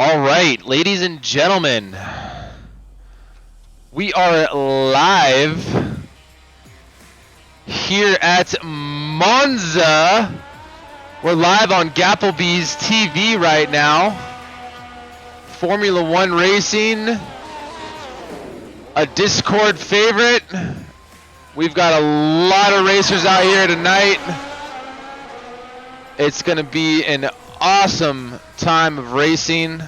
All right, ladies and gentlemen, we are live here at Monza. We're live on GapplebeesTV right now. Formula One racing, a Discord favorite. We've got a lot of racers out here tonight. It's going to be an awesome time of racing.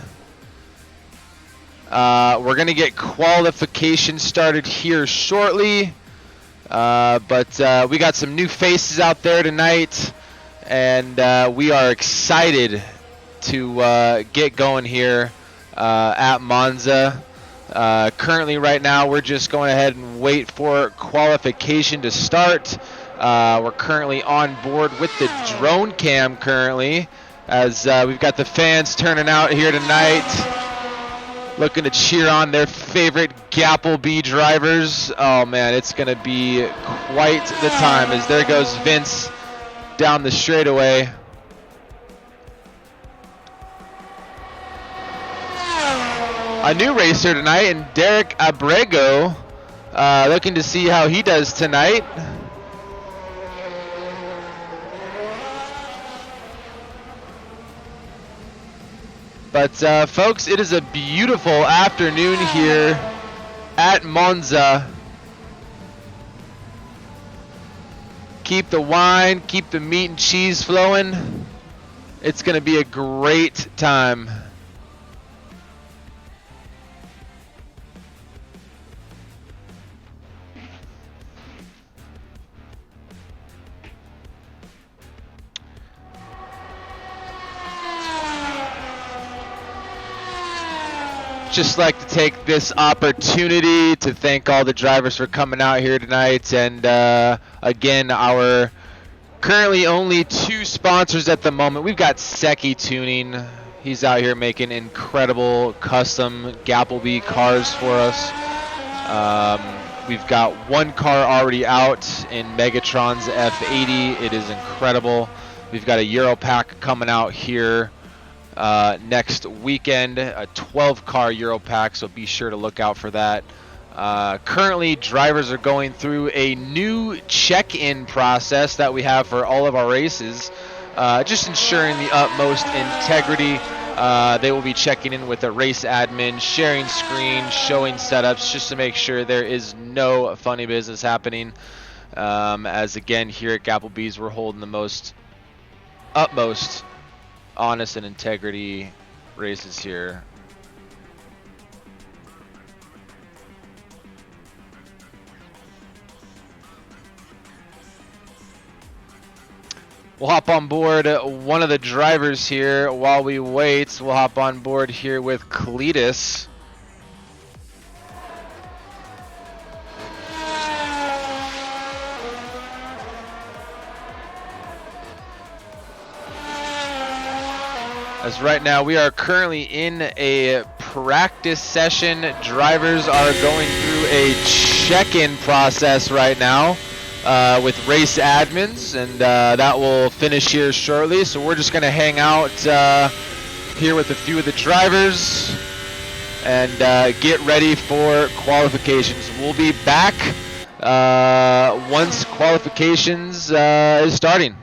We're going to get qualification started here shortly, but we got some new faces out there tonight, and we are excited to get going here at Monza. Currently right now we're just going ahead and wait for qualification to start. We're currently on board with the drone cam currently, as we've got the fans turning out here tonight, looking to cheer on their favorite Gapplebee drivers. Oh man, it's going to be quite the time, as there goes Vince down the straightaway. A new racer tonight, and Derek Abrego, looking to see how he does tonight. But folks, it is a beautiful afternoon here at Monza. Keep the wine, keep the meat and cheese flowing. It's going to be a great time. Just like to take this opportunity to thank all the drivers for coming out here tonight, and again, our currently only two sponsors at the moment. We've got Secchi Tuning. He's out here making incredible custom Gapplebee cars for us. We've got one car already out in Megatron's F80. It is incredible. We've got a Euro pack coming out here next weekend, a 12-car Euro pack, so be sure to look out for that. Currently, drivers are going through a new check-in process that we have for all of our races, just ensuring the utmost integrity. They will be checking in with a race admin, sharing screens, showing setups, just to make sure there is no funny business happening. As again, here at Gapplebees, we're holding the utmost honest and integrity races here. We'll hop on board one of the drivers here while we wait. We'll hop on board here with Cletus. As right now we are currently in a practice session. Drivers are going through a check-in process right now with race admins, and that will finish here shortly. So we're just going to hang out here with a few of the drivers and get ready for qualifications. We'll be back once qualifications is starting.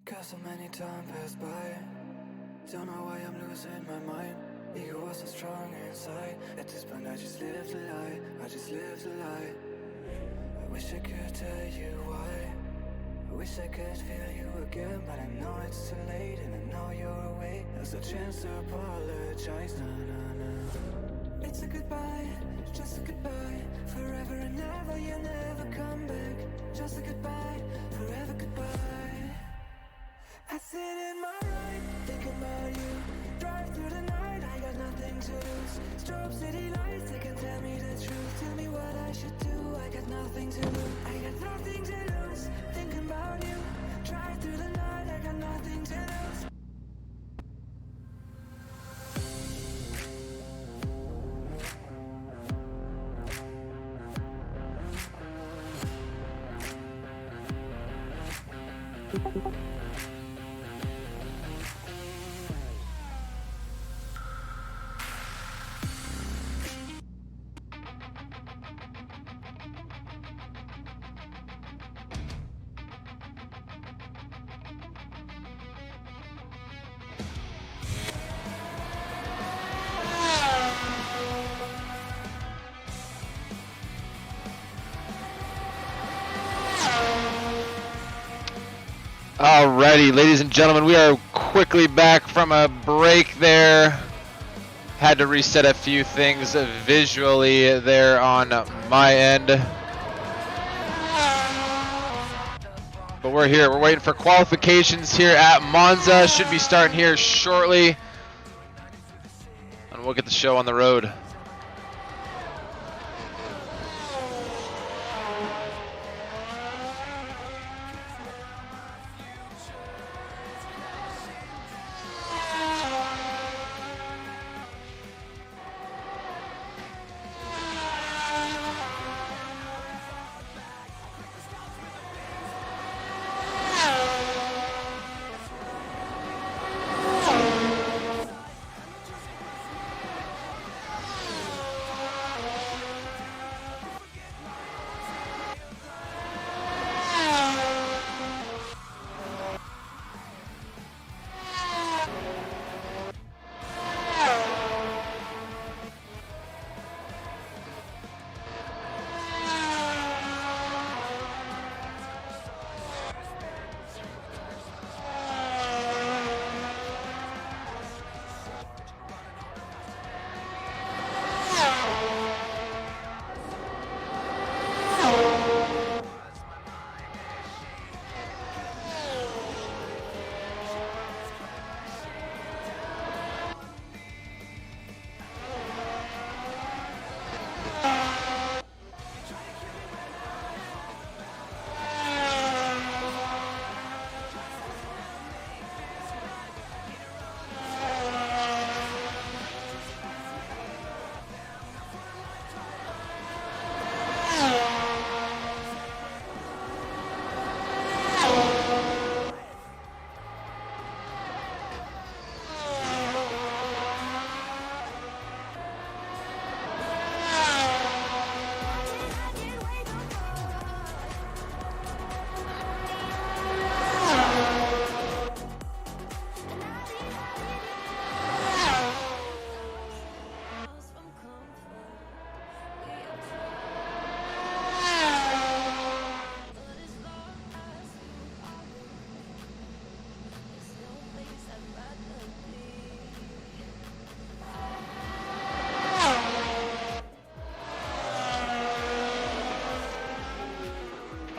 Cause so many time passed by. Don't know why I'm losing my mind. Ego was so strong inside. At this point I just lived a lie. I just lived a lie. I wish I could tell you why. I wish I could feel you again, but I know it's too late, and I know you're away. There's a chance to apologize. Nah, nah, nah. It's a goodbye, just a goodbye. Forever and ever, you'll never come back. Just a goodbye, forever goodbye. I sit in my ride, thinking about you. Drive through the night, I got nothing to lose. Strobe city lights, they can tell me the truth. Tell me what I should do, I got nothing to lose. I got nothing to lose, thinking about you. Drive through the night, I got nothing to lose. Alrighty, ladies and gentlemen, we are quickly back from a break there. Had to reset a few things visually there on my end. But we're here. We're waiting for qualifications here at Monza. Should be starting here shortly. And we'll get the show on the road.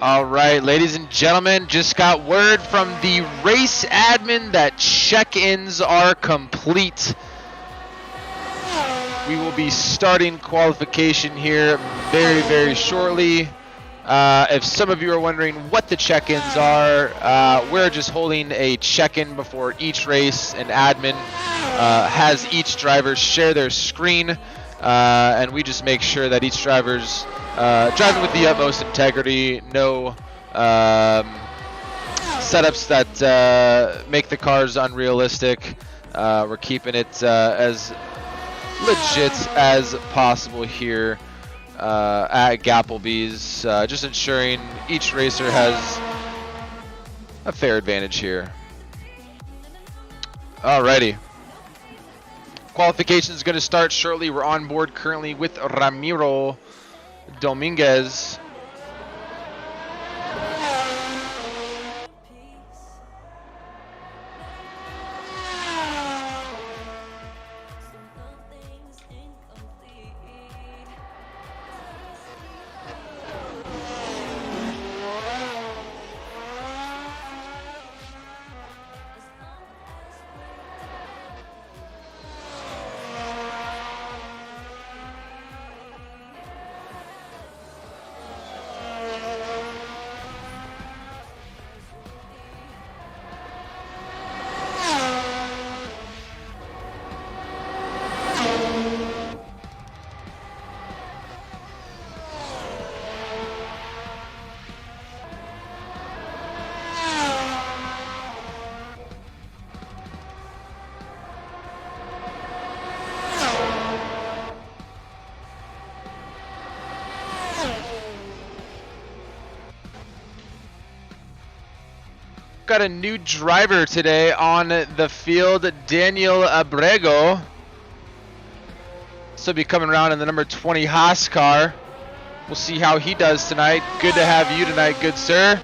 All right, ladies and gentlemen, just got word from the race admin that check-ins are complete. We will be starting qualification here very, very shortly. If some of you are wondering what the check-ins are, we're just holding a check-in before each race, and admin has each driver share their screen, and we just make sure that each driver's driving with the utmost integrity, no setups that make the cars unrealistic. We're keeping it as legit as possible here at Gapplebees, just ensuring each racer has a fair advantage here. Alrighty. Qualification is going to start shortly. We're on board currently with Ramiro Dominguez. Got a new driver today on the field, Daniel Abrego. This will be coming around in the number 20 Haas car. We'll see how he does tonight. Good to have you tonight, good sir.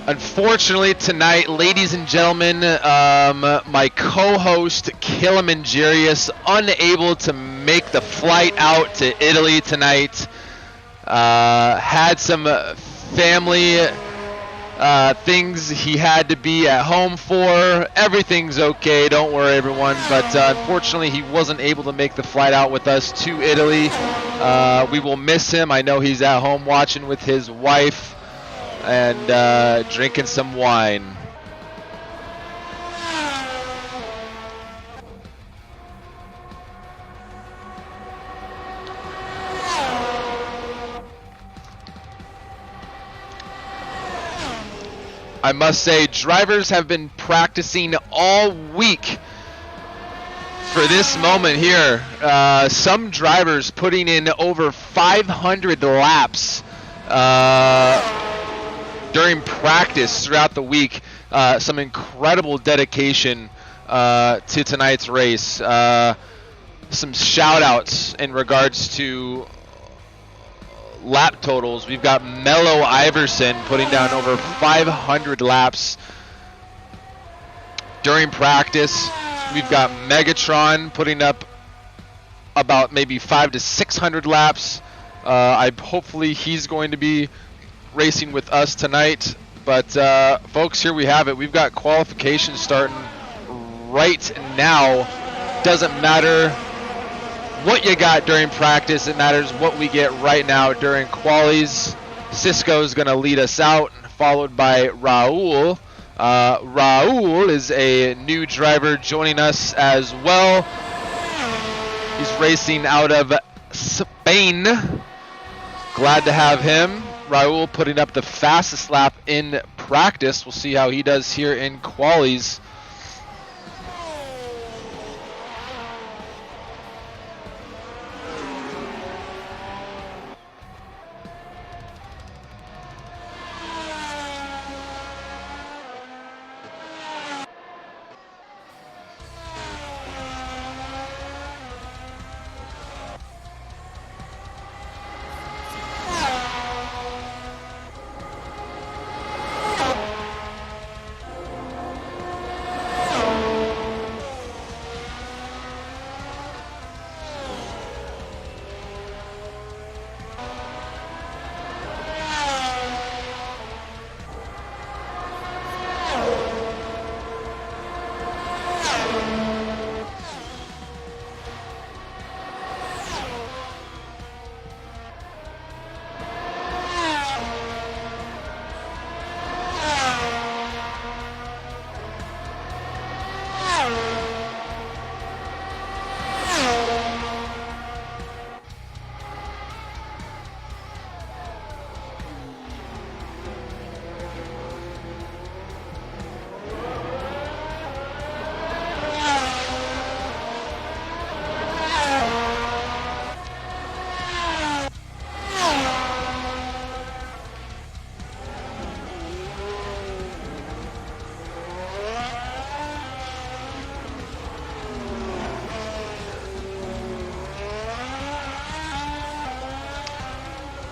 Unfortunately tonight, ladies and gentlemen, my co-host Kilimanjarius unable to make the flight out to Italy tonight. Had some family things he had to be at home for. Everything's okay, don't worry everyone, but unfortunately he wasn't able to make the flight out with us to Italy. We will miss him. I know he's at home watching with his wife and drinking some wine. I must say, drivers have been practicing all week for this moment here. Some drivers putting in over 500 laps during practice throughout the week. Some incredible dedication to tonight's race. Some shout outs in regards to lap totals. We've got Mello Iverson putting down over 500 laps during practice. We've got Megatron putting up about maybe 500 to 600 laps. Hopefully he's going to be racing with us tonight. But folks, here we have it. We've got qualifications starting right now. Doesn't matter what you got during practice, it matters what we get right now during qualies. Cisco's going to lead us out, followed by Raul. Raul is a new driver joining us as well. He's racing out of Spain. Glad to have him. Raul putting up the fastest lap in practice. We'll see how he does here in qualies.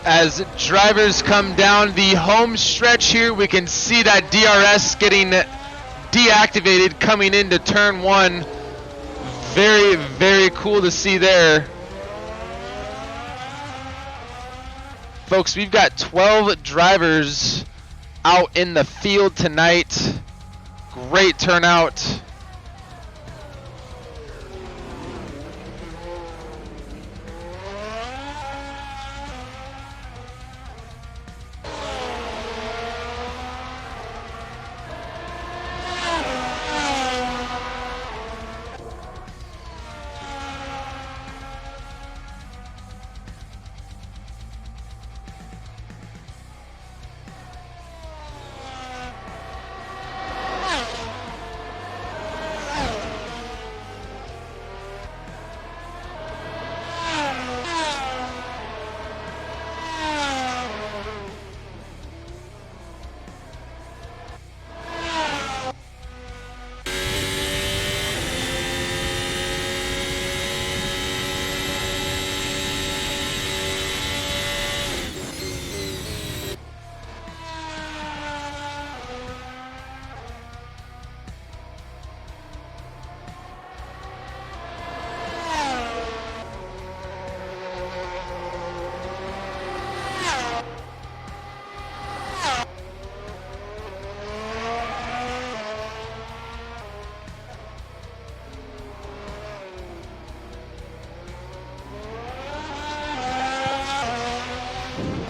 As drivers come down the home stretch here, we can see that DRS getting deactivated coming into turn 1. Very, very cool to see there. Folks, we've got 12 drivers out in the field tonight. Great turnout.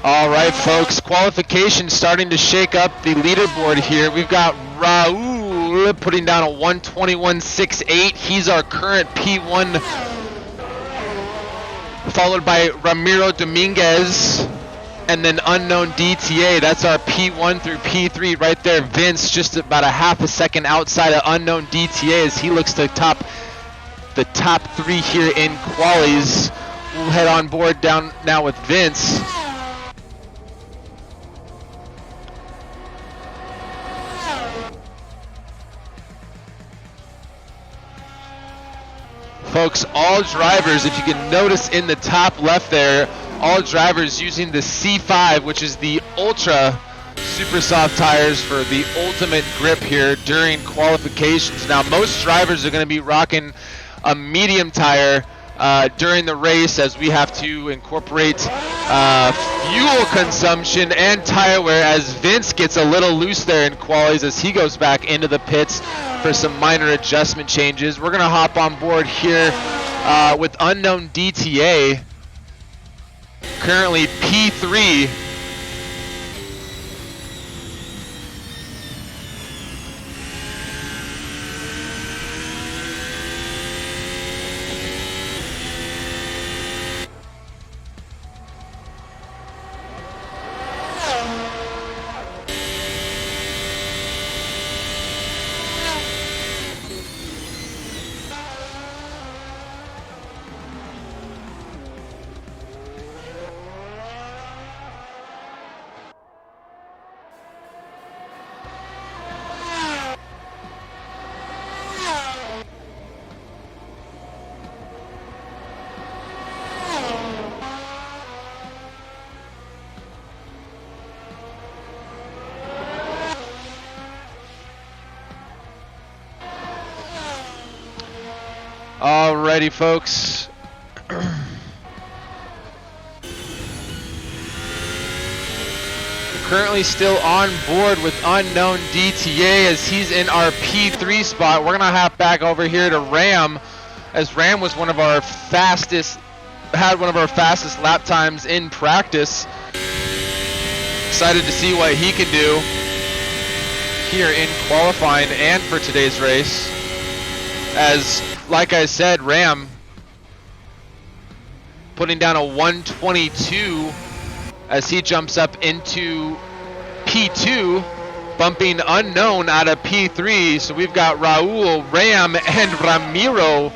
All right, folks, qualification starting to shake up the leaderboard here. We've got Raul putting down a 121.68. He's our current P1, followed by Ramiro Dominguez, and then unknown DTA. That's our P1 through P3 right there. Vince just about a half a second outside of unknown DTA as he looks to top the top 3 here in qualies. We'll head on board down now with Vince. Folks, all drivers, if you can notice in the top left there, all drivers using the C5, which is the Ultra Super Soft tires for the ultimate grip here during qualifications. Now, most drivers are going to be rocking a medium tire during the race, as we have to incorporate fuel consumption and tire wear, as Vince gets a little loose there in qualies as he goes back into the pits for some minor adjustment changes. We're going to hop on board here with unknown DTA, currently P3. Alrighty, folks. Currently still on board with unknown DTA as he's in our P3 spot. We're gonna hop back over here to Ram, as Ram was one of our fastest lap times in practice. Excited to see what he can do here in qualifying and for today's race. As, like I said, Ram putting down a 122 as he jumps up into P2, bumping unknown out of P3. So we've got Raul, Ram, and Ramiro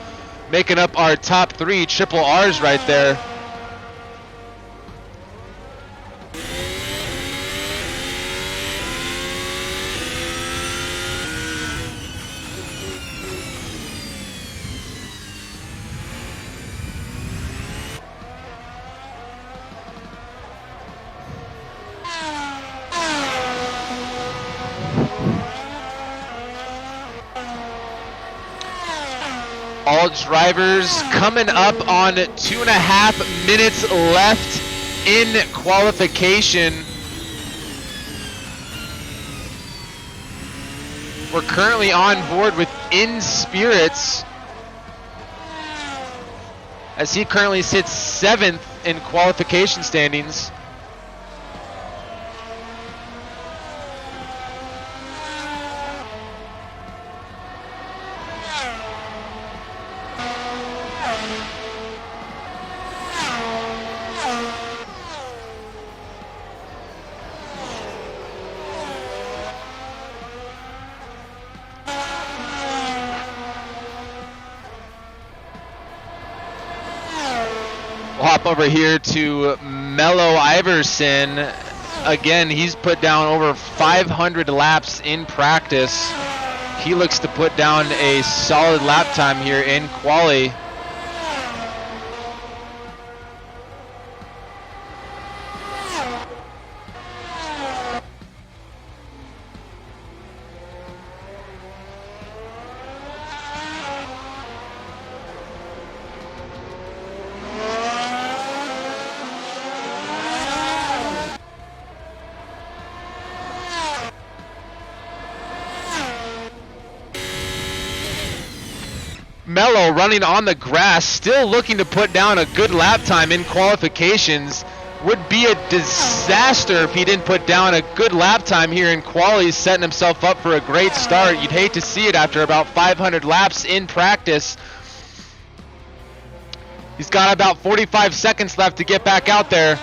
making up our top 3 triple R's right there. All drivers coming up on 2.5 minutes left in qualification. We're currently on board with In Spirits, as he currently sits 7th in qualification standings. We'll hop over here to Mello Iverson. Again, he's put down over 500 laps in practice. He looks to put down a solid lap time here in quali. Mello running on the grass, still looking to put down a good lap time in qualifications. Would be a disaster if he didn't put down a good lap time here in quali, setting himself up for a great start. You'd hate to see it after about 500 laps in practice. He's got about 45 seconds left to get back out there.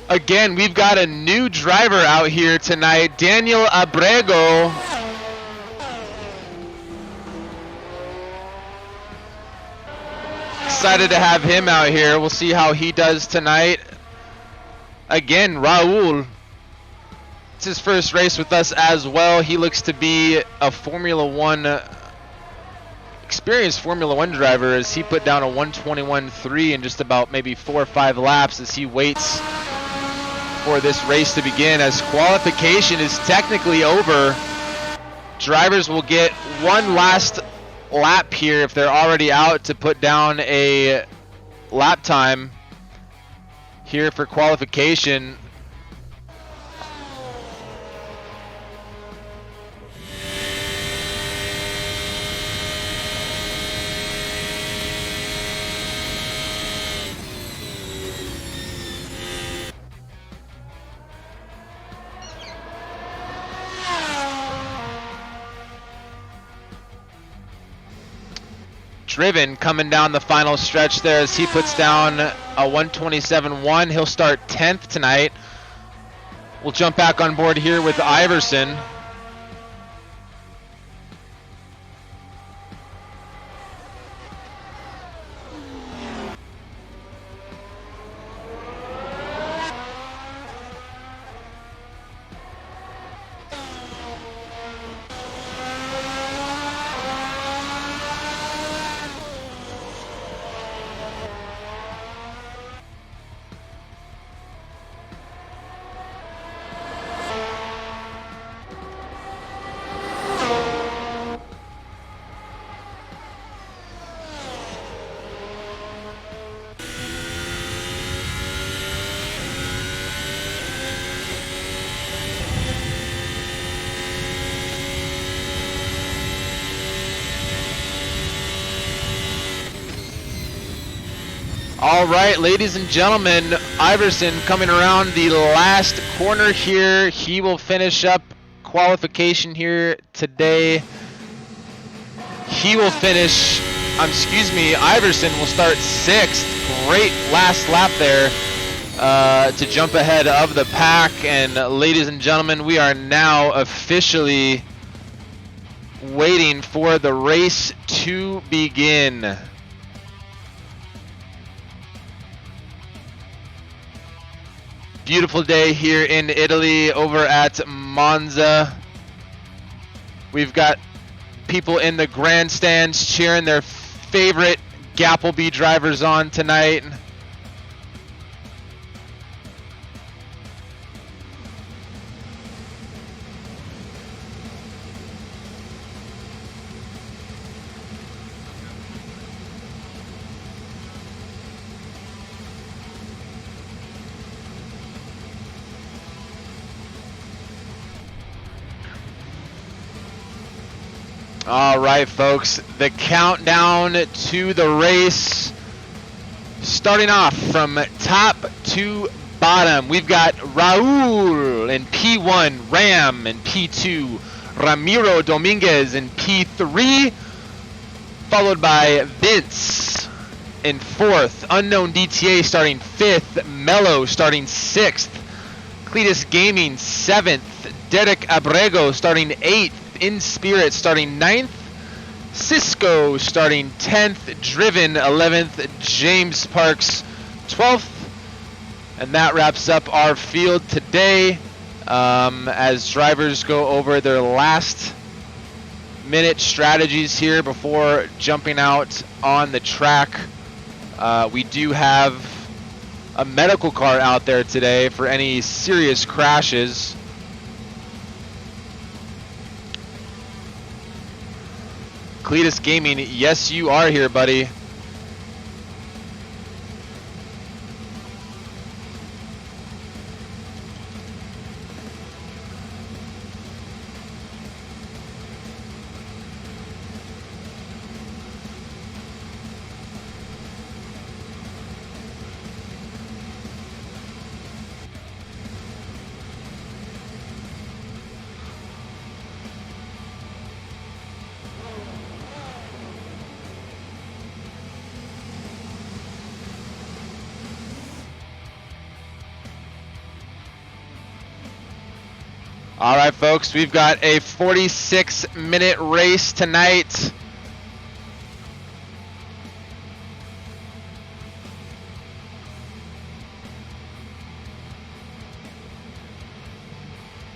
Again, we've got a new driver out here tonight, Daniel Abrego. Excited to have him out here. We'll see how he does tonight. Again, Raul. It's his first race with us as well. He looks to be a Formula One, experienced Formula One driver, as he put down a 121.3 in just about maybe 4 or 5 laps as he waits for this race to begin. As qualification is technically over, drivers will get one last lap here if they're already out to put down a lap time here for qualification. Driven coming down the final stretch there as he puts down a 127.1. He'll start 10th tonight. We'll jump back on board here with Iverson. All right, ladies and gentlemen, Iverson coming around the last corner here. He will finish up qualification here today. He will finish, Iverson will start 6th. Great last lap there to jump ahead of the pack. And ladies and gentlemen, we are now officially waiting for the race to begin. Beautiful day here in Italy over at Monza. We've got people in the grandstands cheering their favorite Gapplebee drivers on tonight. All right, folks, the countdown to the race. Starting off from top to bottom, we've got Raul in P1, Ram in P2, Ramiro Dominguez in P3, followed by Vince in 4th, Unknown DTA starting 5th, Mello starting 6th, Cletus Gaming 7th, Derek Abrego starting 8th, In Spirit starting 9th, Cisco starting 10th, Driven 11th, James Parks 12th, and that wraps up our field today as drivers go over their last minute strategies here before jumping out on the track. We do have a medical car out there today for any serious crashes. Cletus Gaming, yes, you are here, buddy. All right, folks, we've got a 46-minute race tonight.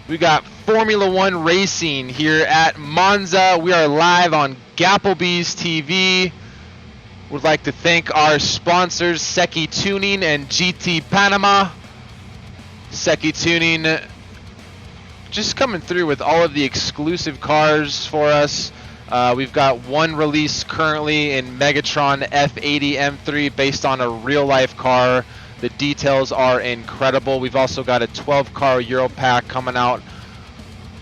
We got Formula One racing here at Monza. We are live on GapplebeesTV. Would like to thank our sponsors, Seki Tuning and GT Panama. Seki Tuning just coming through with all of the exclusive cars for us. We've got one release currently in Megatron F80 M3 based on a real-life car. The details are incredible. We've also got a 12-car Euro Pack coming out,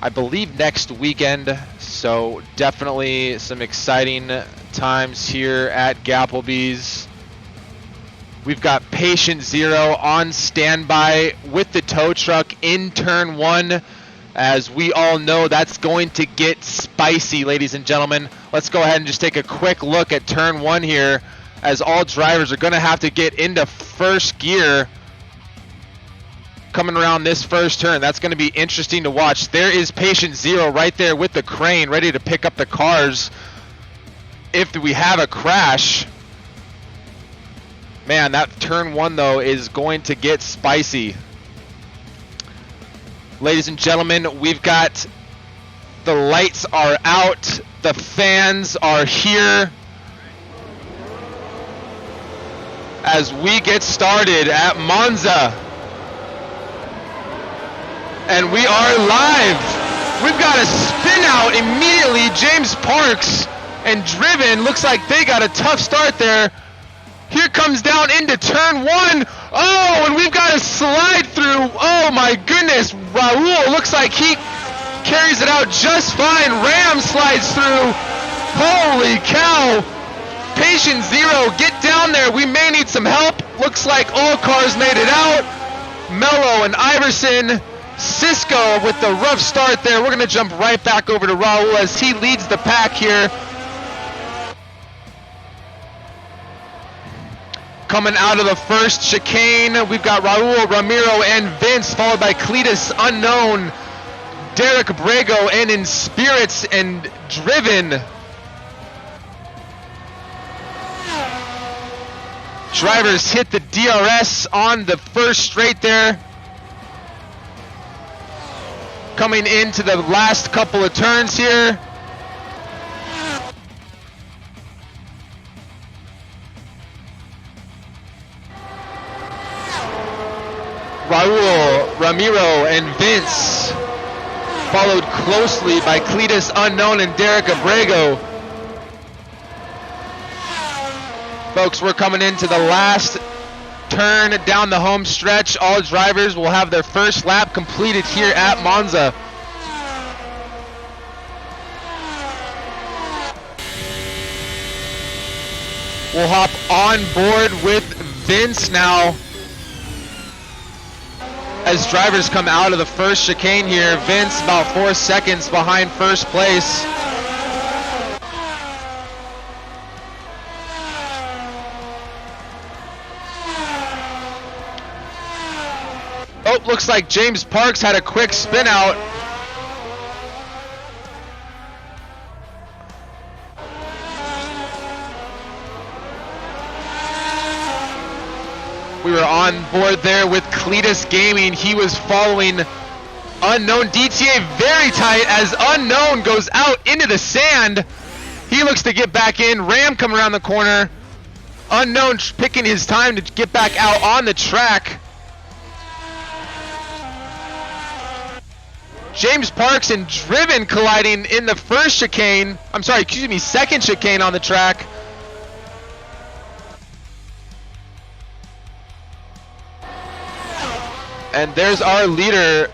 I believe, next weekend. So definitely some exciting times here at Gapplebees. We've got Patient Zero on standby with the tow truck in turn 1. As we all know, that's going to get spicy, ladies and gentlemen. Let's go ahead and just take a quick look at turn 1 here, as all drivers are going to have to get into first gear coming around this first turn. That's going to be interesting to watch. There is Patient Zero right there with the crane, ready to pick up the cars if we have a crash. Man, that turn 1, though, is going to get spicy. Ladies and gentlemen, we've got the lights are out, the fans are here as we get started at Monza. And we are live. We've got a spin out immediately. James Parks and Driven, looks like they got a tough start there. Here comes down into turn 1. Oh, and we've got a slide through. Oh my goodness. Raul looks like he carries it out just fine. Ram slides through. Holy cow. Patient Zero, get down there. We may need some help. Looks like all cars made it out. Mello and Iverson. Cisco with the rough start there. We're going to jump right back over to Raul as he leads the pack here. Coming out of the first chicane, we've got Raul, Ramiro, and Vince, followed by Cletus, Unknown, Derek Abrego, and In Spirits and Driven. Drivers hit the DRS on the first straight there. Coming into the last couple of turns here. Raul, Ramiro, and Vince, followed closely by Cletus Unknown and Derek Abrego. Folks, we're coming into the last turn down the home stretch. All drivers will have their first lap completed here at Monza. We'll hop on board with Vince now as drivers come out of the first chicane here. Vince about 4 seconds behind first place. Oh, looks like James Parks had a quick spin out. We were on board there with Cletus Gaming. He was following Unknown DTA very tight as Unknown goes out into the sand. He looks to get back in. Ram coming around the corner. Unknown picking his time to get back out on the track. James Parks and Driven colliding in the first chicane. I'm sorry, excuse me, second chicane on the track. And there's our leader,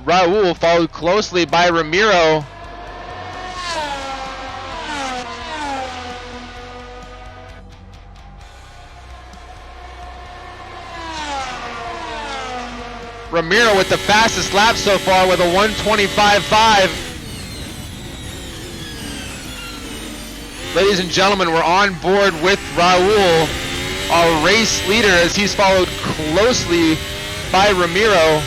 Raul, followed closely by Ramiro. Ramiro with the fastest lap so far with a 1:25.5. Ladies and gentlemen, we're on board with Raul, our race leader, as he's followed closely by Ramiro.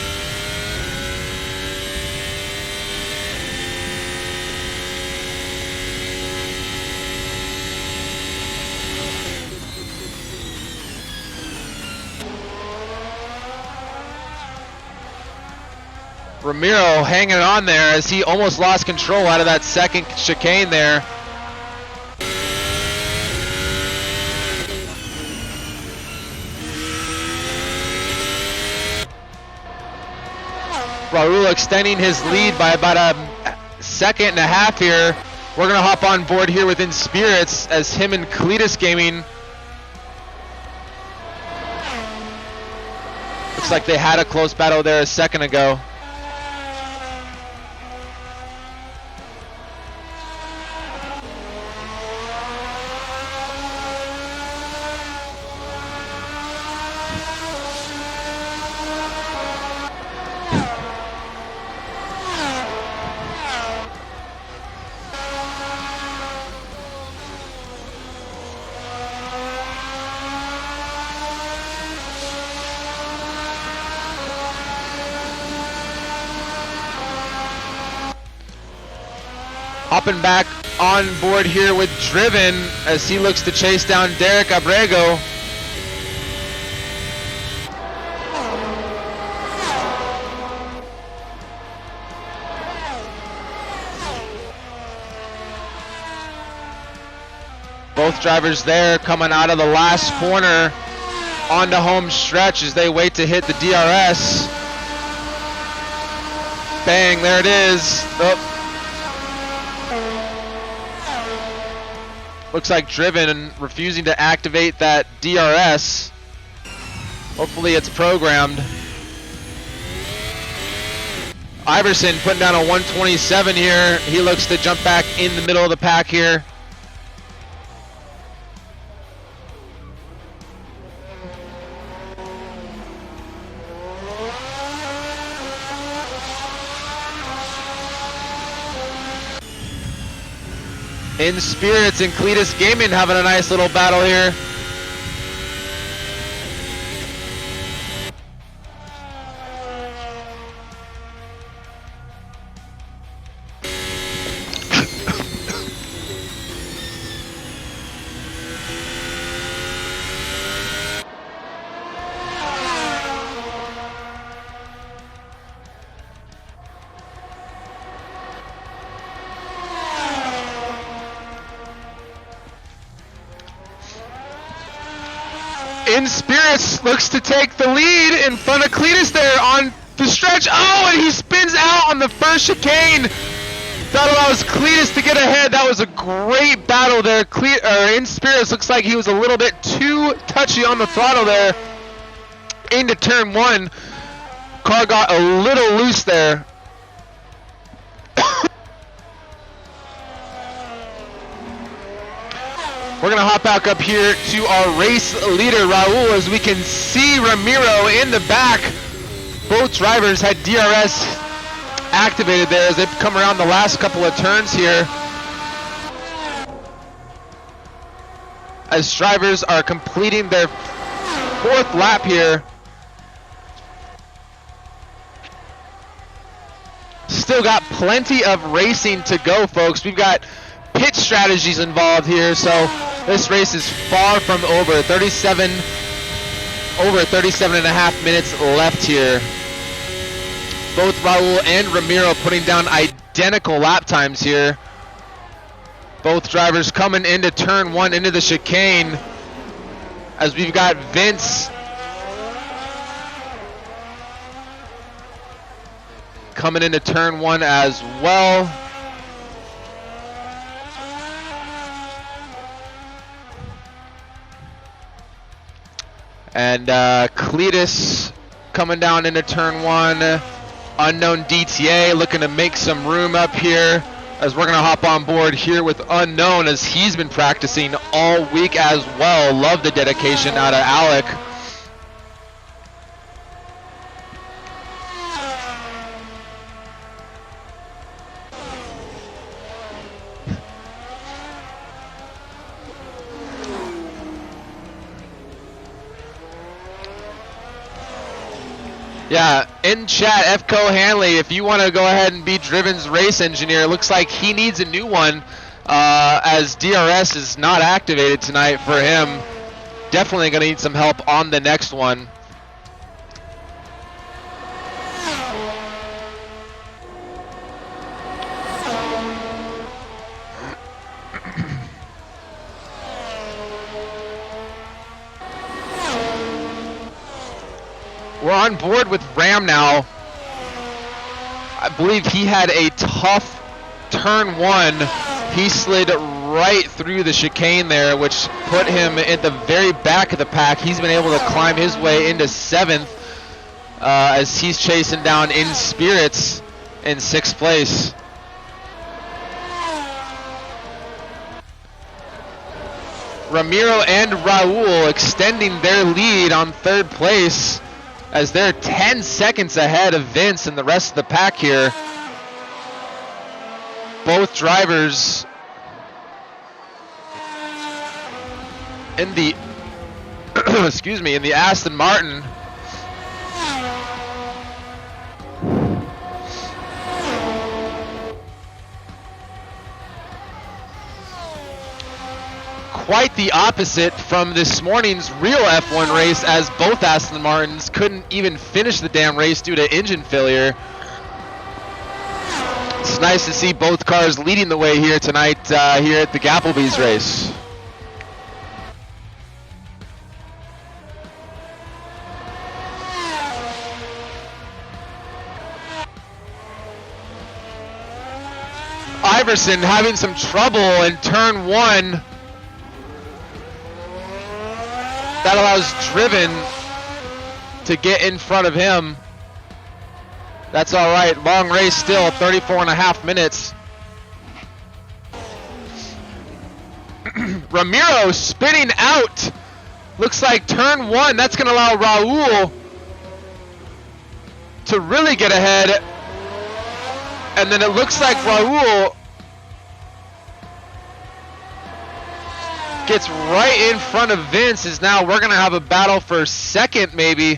Ramiro hanging on there as he almost lost control out of that second chicane there. Raul extending his lead by about a second and a half here. We're gonna hop on board here within Spirits as him and Cletus Gaming. Looks like they had a close battle there a second ago. Hopping back on board here with Driven as he looks to chase down Derek Abrego. Both drivers there coming out of the last corner onto home stretch as they wait to hit the DRS. Bang, there it is. Oh. Looks like Driven refusing to activate that DRS. Hopefully it's programmed. Iverson putting down a 127 here. He looks to jump back in the middle of the pack here. In Spirits and Cletus Gaming having a nice little battle here. In Spirits looks to take the lead in front of Cletus there on the stretch. Oh, and he spins out on the first chicane. That allows Cletus to get ahead. That was a great battle there. In Spirits looks like he was a little bit too touchy on the throttle there. Into turn one. Car got a little loose there. We're going to hop back up here to our race leader, Raul, as we can see Ramiro in the back. Both drivers had DRS activated there as they've come around the last couple of turns here. As drivers are completing their fourth lap here. Still got plenty of racing to go, folks. We've got pit strategies involved here, so this race is far from over. Over 37 and a half minutes left here. Both Raul and Ramiro putting down identical lap times here. Both drivers coming into turn one, into the chicane, as we've got Vince coming into turn one as well. And Cletus coming down into turn one. Unknown DTA looking to make some room up here, as we're going to hop on board here with Unknown, as he's been practicing all week as well. Love the dedication out of Alec. Yeah, in chat, FCO Hanley, if you want to go ahead and be Driven's race engineer, it looks like he needs a new one, as DRS is not activated tonight for him. Definitely going to need some help on the next one. We're on board with Ram now. I believe he had a tough turn one. He slid right through the chicane there, which put him at the very back of the pack. He's been able to climb his way into 7th, as he's chasing down In Spirits in 6th place. Ramiro and Raul extending their lead on 3rd place, as they're 10 seconds ahead of Vince and the rest of the pack here. Both drivers in the excuse me, in the Aston Martin. Quite the opposite from this morning's real F1 race, as both Aston Martins couldn't even finish the damn race due to engine failure. It's nice to see both cars leading the way here tonight, here at the GapplebeesTV race. Iverson having some trouble in turn one. That allows Driven to get in front of him. That's all right. Long race still, 34 and a half minutes. Ramiro spinning out. Looks like turn one. That's going to allow Raul to really get ahead. And then it looks like Raul gets right in front of Vince. Is now we're going to have a battle for 2nd maybe.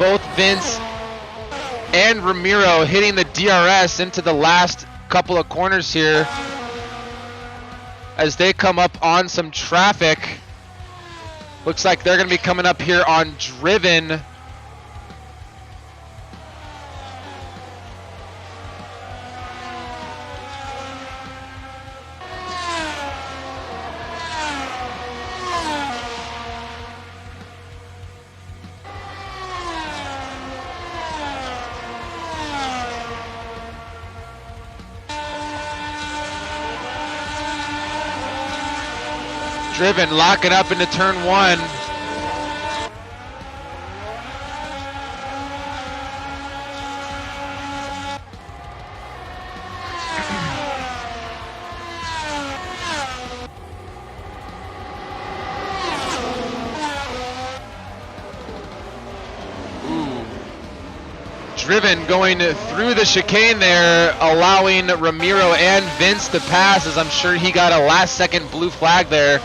both Vince and Ramiro hitting the DRS into the last couple of corners here as they come up on some traffic. Looks like they're going to be coming up here on Driven. Driven locking up into turn 1. Driven going through the chicane there, allowing Ramiro and Vince to pass, as I'm sure he got a last second blue flag there.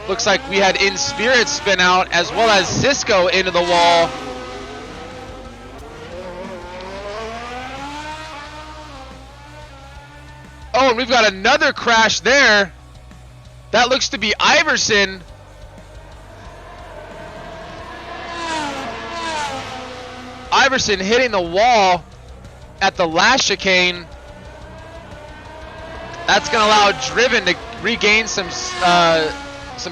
Looks like we had In Spirit spin out, as well as Cisco into the wall. Oh, and we've got another crash there. That looks to be Iverson. Iverson hitting the wall at the last chicane. That's going to allow Driven to regain some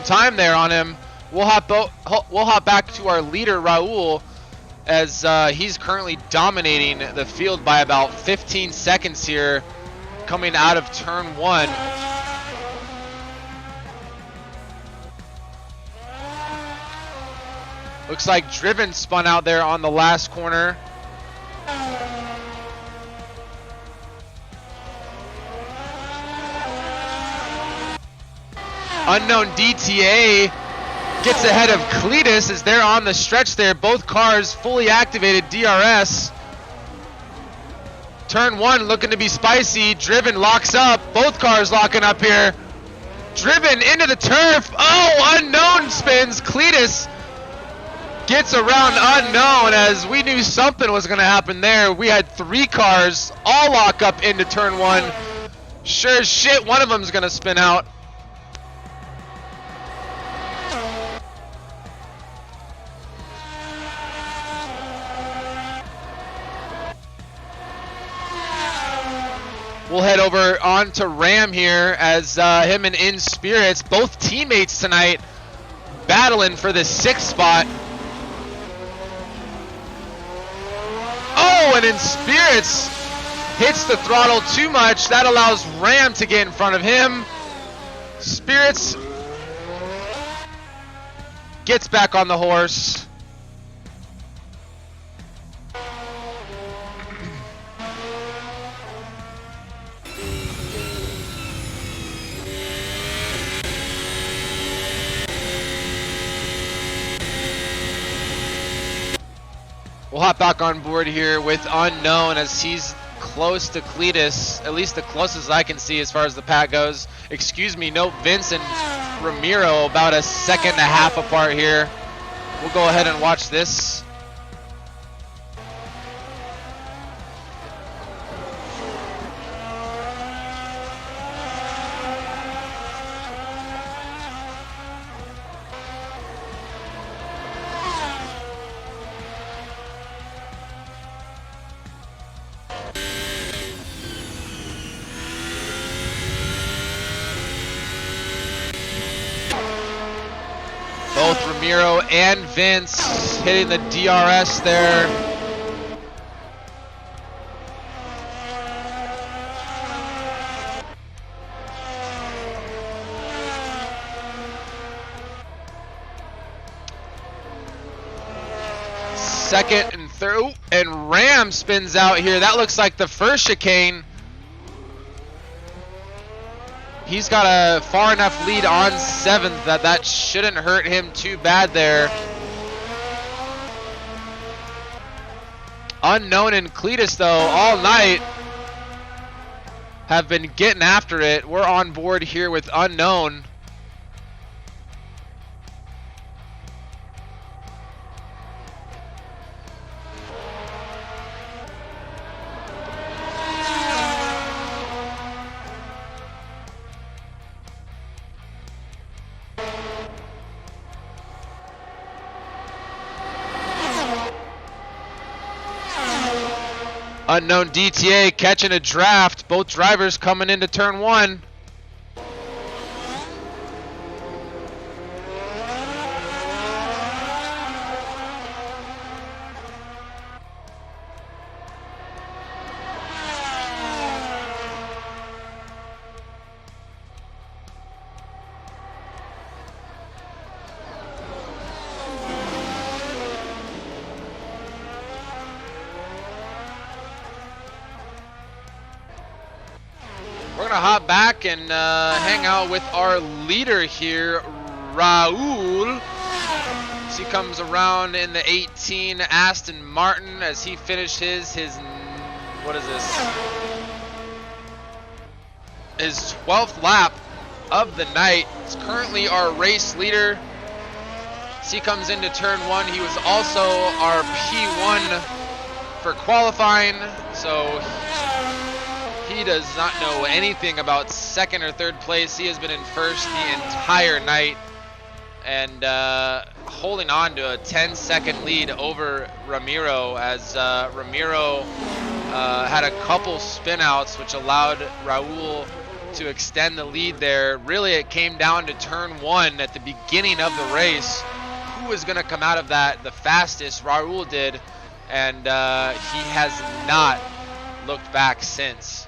time there on him. We'll hop back to our leader, Raul, as he's currently dominating the field by about 15 seconds here, coming out of turn 1. Looks like Driven spun out there on the last corner. Unknown DTA gets ahead of Cletus as they're on the stretch there. Both cars fully activated DRS. Turn 1 looking to be spicy. Driven locks up. Both cars locking up here. Driven into the turf. Oh, Unknown spins. Cletus gets around Unknown, as we knew something was going to happen there. We had 3 cars all lock up into turn 1. Sure as shit, one of them's going to spin out. We'll head over on to Ram here, as him and In Spirits, both teammates tonight, battling for the 6th spot. Oh, and In Spirits hits the throttle too much. That allows Ram to get in front of him. Spirits gets back on the horse. We'll hop back on board here with Unknown, as he's close to Cletus, at least the closest I can see as far as the pack goes. Excuse me, no, Vince and Ramiro about a second and a half apart here. We'll go ahead and watch this. Both Ramiro and Vince hitting the DRS there. Second and third, and Ram spins out here. That looks like the first chicane. He's got a far enough lead on 7th that shouldn't hurt him too bad there. Unknown and Cletus, though, all night have been getting after it. We're on board here with Unknown. Unknown DTA catching a draft. Both drivers coming into turn one. We're gonna hop back and hang out with our leader here, Raul. As he comes around in the 18 Aston Martin as he finishes his, what is this? His 12th lap of the night. He's currently our race leader. As he comes into turn one, he was also our P1 for qualifying, so he does not know anything about second or third place. He has been in first the entire night and holding on to a 10-second lead over Ramiro as Ramiro had a couple spinouts which allowed Raul to extend the lead there. Really, it came down to turn one at the beginning of the race. Who was going to come out of that the fastest? Raul did, and he has not looked back since.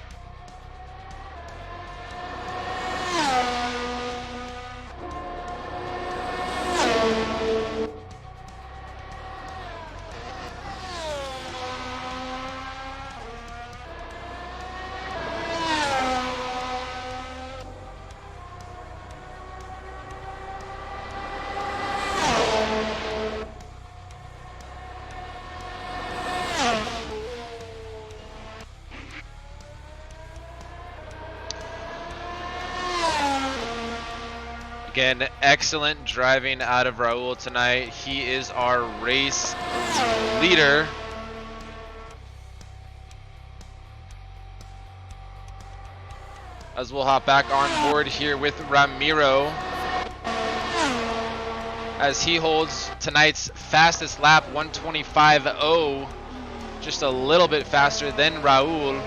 Again, excellent driving out of Raul tonight. He is our race leader. As we'll hop back on board here with Ramiro as he holds tonight's fastest lap, 1:25.0, just a little bit faster than Raul.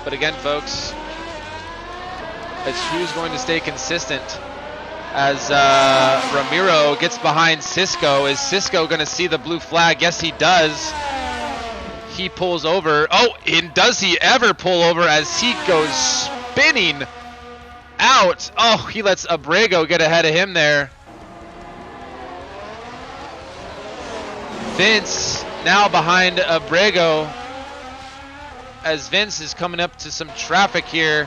But again, folks, it's who's going to stay consistent. As Ramiro gets behind Cisco. Is Cisco going to see the blue flag? Yes, he does. He pulls over. Oh, and does he ever pull over as he goes spinning out? Oh, he lets Abrego get ahead of him there. Vince now behind Abrego as Vince is coming up to some traffic here.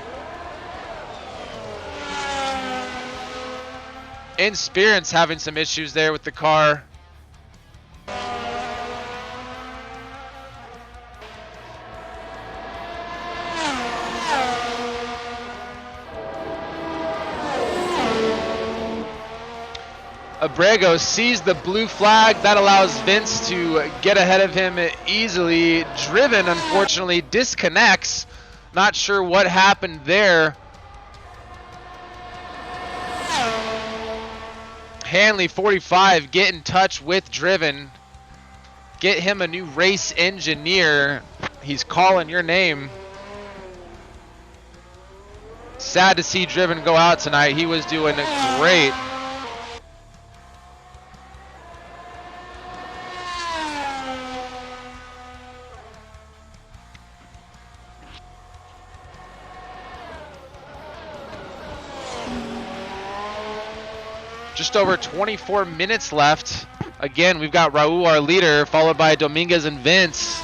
Inspirance having some issues there with the car. Abrego sees the blue flag. That allows Vince to get ahead of him easily. Driven, unfortunately, disconnects. Not sure what happened there. Hanley 45 get in touch with Driven. Get him a new race engineer. He's calling your name. Sad to see Driven go out tonight. He was doing great. Just over 24 minutes left. Again, we've got Raul, our leader, followed by Dominguez and Vince.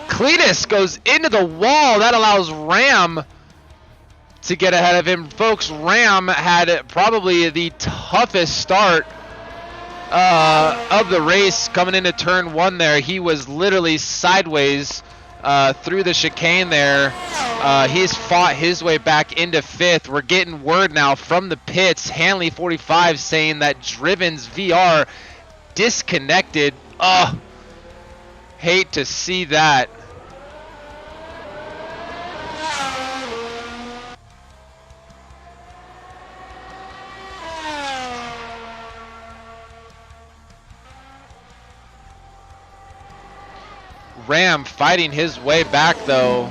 Cletus goes into the wall. That allows Ram to get ahead of him. Folks, Ram had probably the toughest start of the race coming into turn one there. He was literally sideways through the chicane there. He's fought his way back into fifth. We're getting word now from the pits. Hanley 45 saying that Driven's VR disconnected. Hate to see that. Ram fighting his way back though.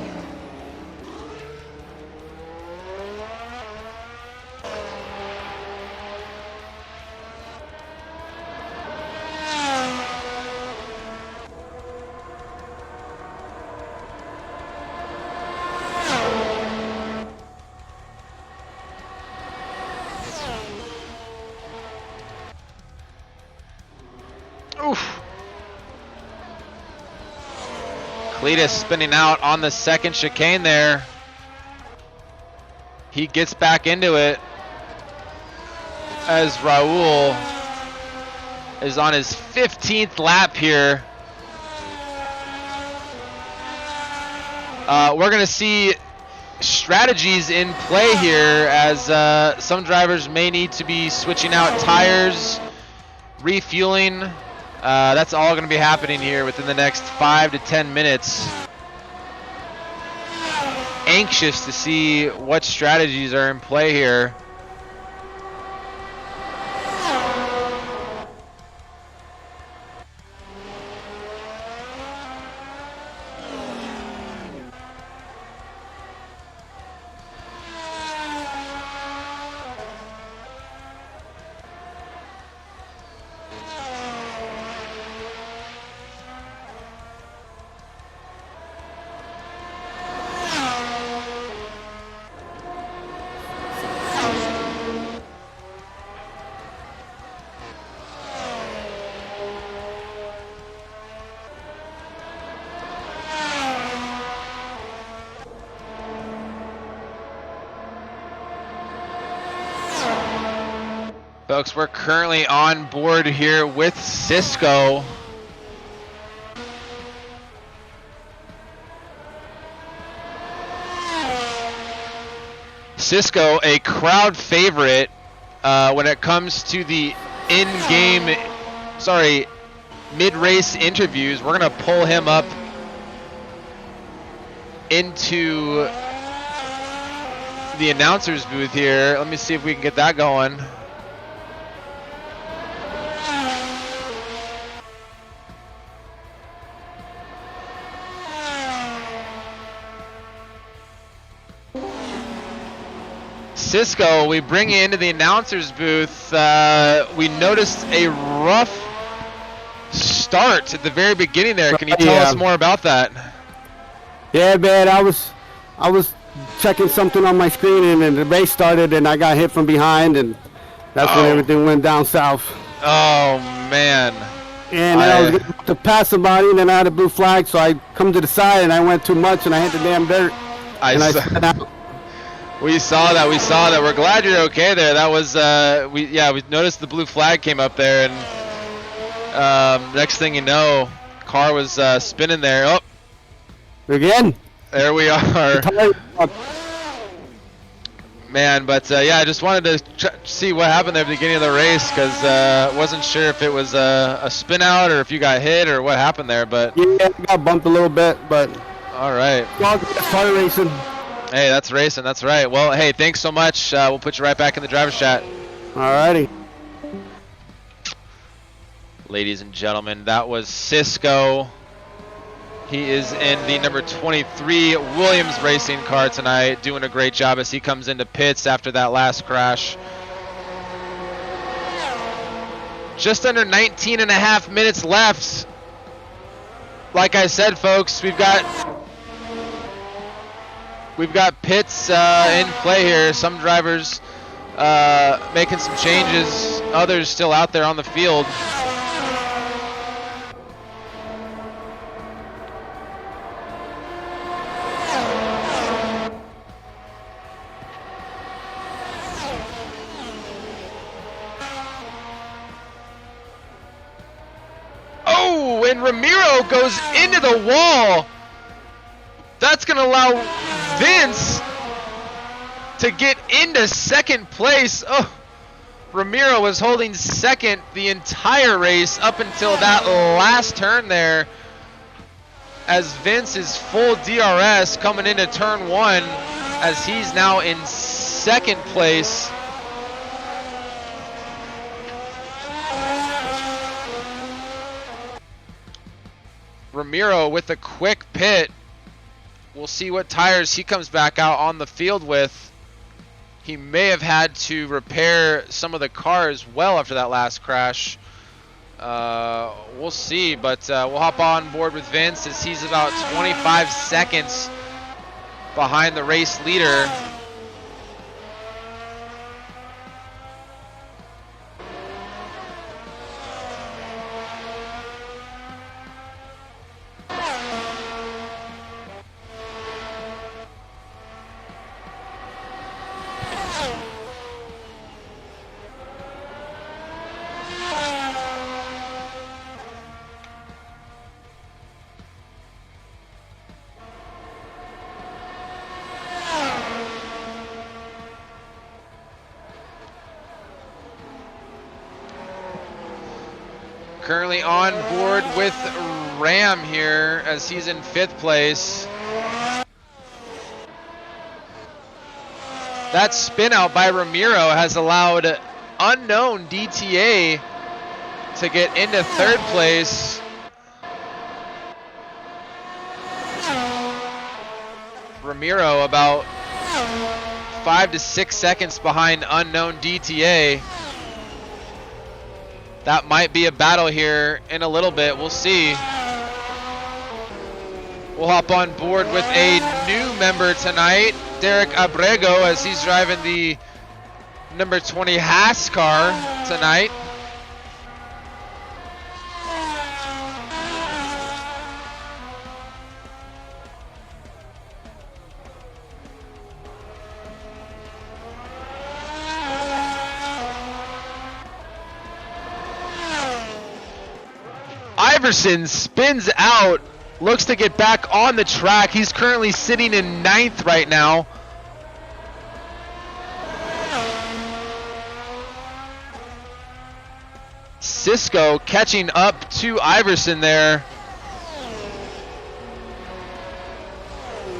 Oof. Cletus spinning out on the second chicane there. He gets back into it as Raul is on his 15th lap here. We're going to see strategies in play here as some drivers may need to be switching out tires, refueling. That's all going to be happening here within the next 5 to 10 minutes. Anxious to see what strategies are in play here. Folks, we're currently on board here with Cisco. Cisco, a crowd favorite when it comes to the mid-race interviews. We're gonna pull him up into the announcer's booth here. Let me see if we can get that going. Cisco, we bring you into the announcer's booth. We noticed a rough start at the very beginning there. Can you tell us more about that? Yeah, man, I was checking something on my screen, and then the race started, and I got hit from behind, and that's when everything went down south. Oh, man. And I was going to pass somebody, and then I had a blue flag, so I come to the side, and I went too much, and I hit the damn dirt. I spun out. We saw that. We're glad you're okay there. That was we noticed the blue flag came up there, and next thing you know, car was spinning there. Oh, again. There we are. Man, but yeah, I just wanted to see what happened there at the beginning of the race because wasn't sure if it was a spin out or if you got hit or what happened there. But yeah, I got bumped a little bit, but all right. Car racing. Hey, that's racing. That's right. Well, hey, thanks so much. We'll put you right back in the driver's chat. Alrighty. Ladies and gentlemen, that was Cisco. He is in the number 23 Williams racing car tonight, doing a great job as he comes into pits after that last crash. Just under 19 and a half minutes left. Like I said, folks, we've got pits in play here. Some drivers making some changes, others still out there on the field. Oh, and Ramiro goes into the wall. That's going to allow Vince to get into second place. Oh, Ramiro was holding second the entire race up until that last turn there, as Vince is full DRS coming into turn one, as he's now in second place. Ramiro with a quick pit. We'll see what tires he comes back out on the field with. He may have had to repair some of the car as well after that last crash. We'll see, but we'll hop on board with Vince as he's about 25 seconds behind the race leader. Currently on board with Ram here as he's in 5th place. That spin out by Ramiro has allowed unknown DTA to get into 3rd place. Ramiro about 5 to 6 seconds behind unknown DTA. That might be a battle here in a little bit. We'll see. We'll hop on board with a new member tonight, Derek Abrego, as he's driving the number 20 Haas car tonight. Iverson spins out, looks to get back on the track. He's currently sitting in 9th right now. Cisco catching up to Iverson there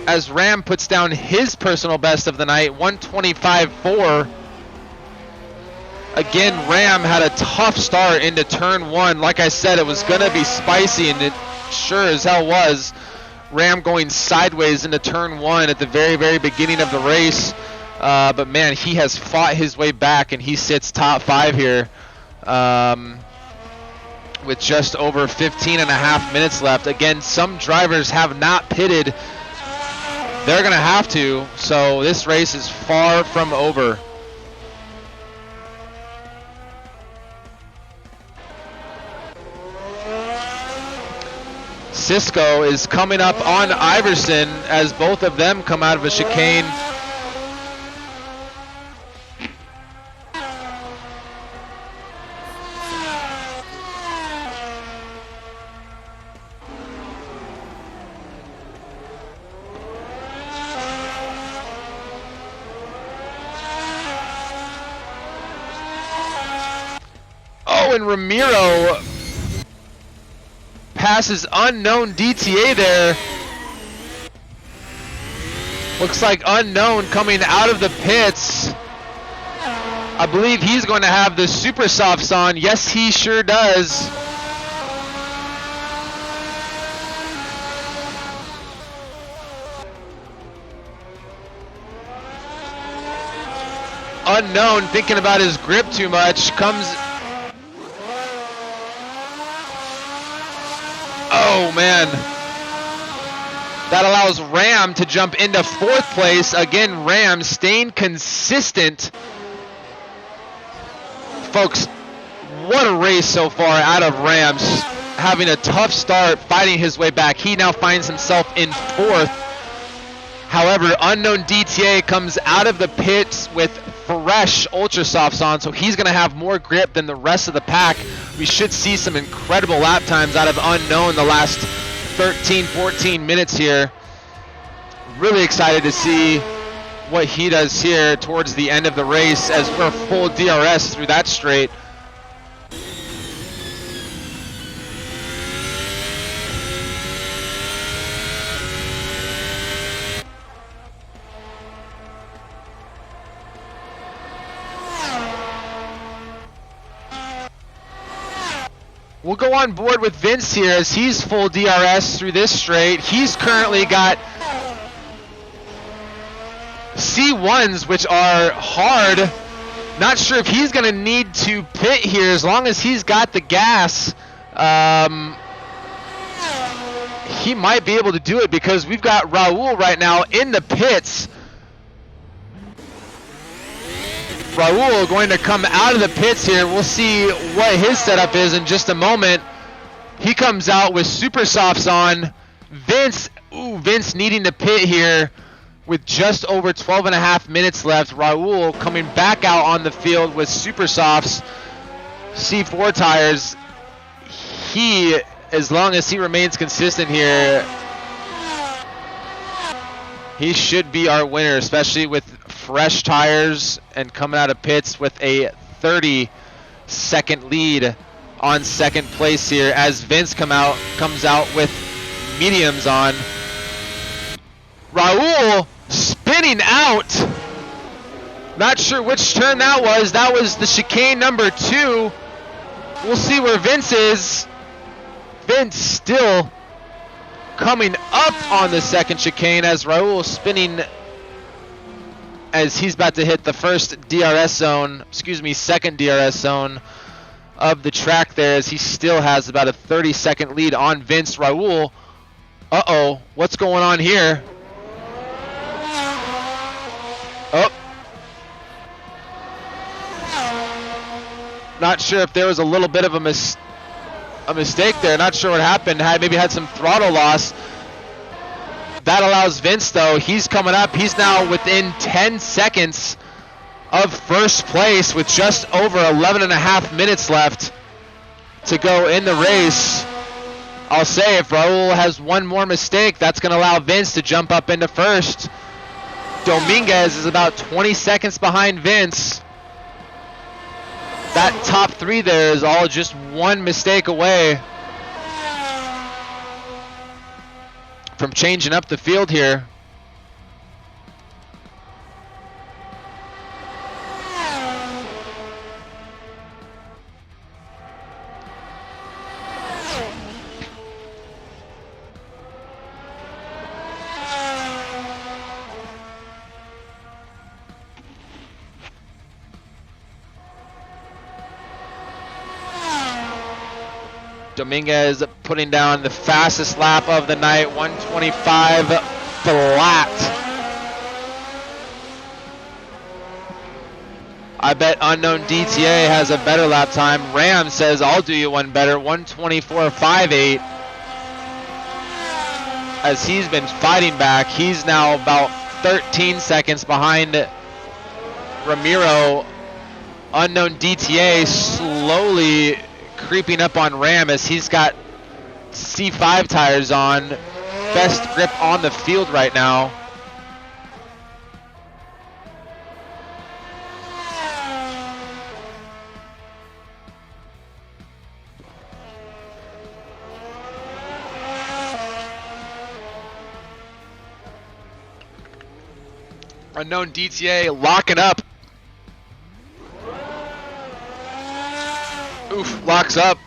as Ram puts down his personal best of the night, 125.4. Again, Ram had a tough start into turn 1. Like I said, it was going to be spicy, and it sure as hell was. Ram going sideways into turn 1 at the very, very beginning of the race. But man, he has fought his way back, and he sits top 5 here with just over 15 and a half minutes left. Again, some drivers have not pitted. They're going to have to, so this race is far from over. Cisco is coming up on Iverson as both of them come out of a chicane. Oh, and Ramiro passes unknown DTA there. Looks like unknown coming out of the pits. I believe he's going to have the super softs on. Yes, he sure does. Unknown, thinking about his grip too much, comes. Oh man, that allows Ram to jump into 4th place. Again, Ram staying consistent. Folks, what a race so far out of Rams. Having a tough start, fighting his way back. He now finds himself in 4th. However, unknown DTA comes out of the pits with fresh Ultra Softs on, so he's going to have more grip than the rest of the pack. We should see some incredible lap times out of unknown the last 13, 14 minutes here. Really excited to see what he does here towards the end of the race as we're full DRS through that straight. We'll go on board with Vince here as he's full DRS through this straight. He's currently got C1s, which are hard. Not sure if he's going to need to pit here as long as he's got the gas. He might be able to do it because we've got Raul right now in the pits. Raul going to come out of the pits here. We'll see what his setup is in just a moment. He comes out with super softs on. Vince needing to pit here with just over 12.5 minutes left. Raul coming back out on the field with super softs, C4 tires. He, as long as he remains consistent here, he should be our winner, especially with fresh tires and coming out of pits with a 30-second lead on second place here as Vince comes out with mediums on. Raul spinning out. Not sure which turn that was. That was the chicane number 2. We'll see where Vince is. Vince still coming up on the second chicane as Raul spinning as he's about to hit the second DRS zone of the track there as he still has about a 30-second lead on Vince. Raul, uh-oh, what's going on here? Oh. Not sure if there was a little bit of a mistake there. Not sure what happened. Maybe had some throttle loss. That allows Vince, though. He's coming up. He's now within 10 seconds of first place with just over 11.5 minutes left to go in the race. I'll say if Raul has one more mistake, that's going to allow Vince to jump up into first. Dominguez is about 20 seconds behind Vince. That top 3 there is all just one mistake away from changing up the field here. Dominguez putting down the fastest lap of the night, 125 flat. I bet Unknown DTA has a better lap time. Ram says, I'll do you one better, 124.58. As he's been fighting back, he's now about 13 seconds behind Ramiro. Unknown DTA slowly creeping up on Ram as he's got C5 tires on. Best grip on the field right now. Unknown DTA locking up. Oof, locks up.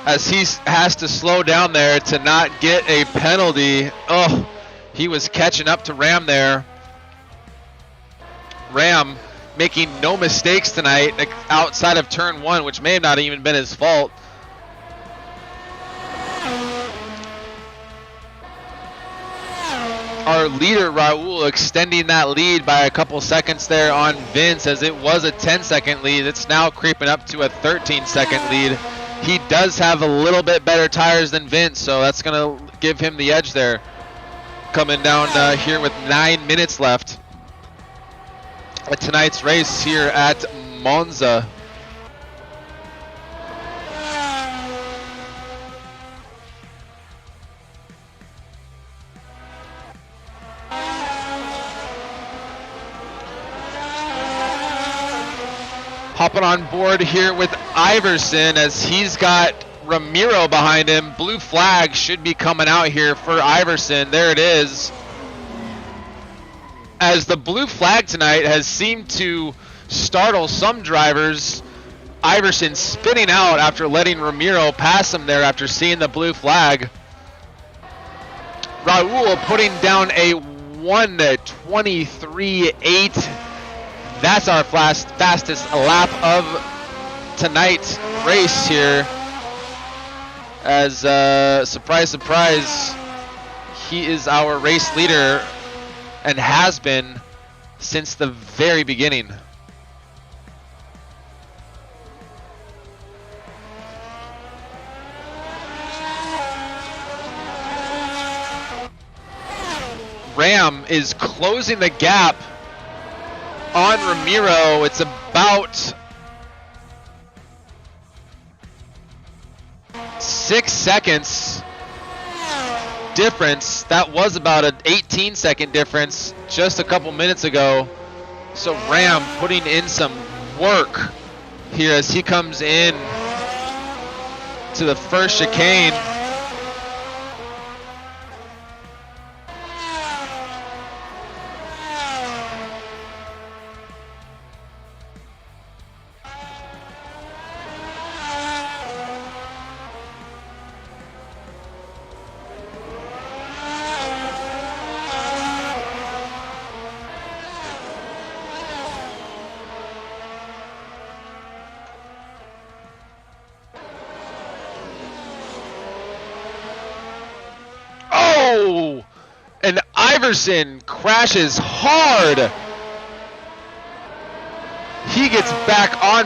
As he has to slow down there to not get a penalty. Oh, he was catching up to Ram there. Ram making no mistakes tonight outside of turn 1, which may have not even been his fault. Our leader, Raul, extending that lead by a couple seconds there on Vince, as it was a 10-second lead. It's now creeping up to a 13-second lead. He does have a little bit better tires than Vince, so that's going to give him the edge there. Coming down here with 9 minutes left at tonight's race here at Monza. Hopping on board here with Iverson as he's got Ramiro behind him. Blue flag should be coming out here for Iverson. There it is. As the blue flag tonight has seemed to startle some drivers Iverson spinning out after letting Ramiro pass him there after seeing the blue flag. Raul putting down a 1:23.8. That's our fastest lap of tonight's race here. As surprise, surprise, he is our race leader and has been since the very beginning. Ram is closing the gap on Ramiro. It's about 6 seconds difference. That was about an 18-second difference just a couple minutes ago. So Ram putting in some work here as he comes in to the first chicane. Oh! And Iverson crashes hard. He gets back on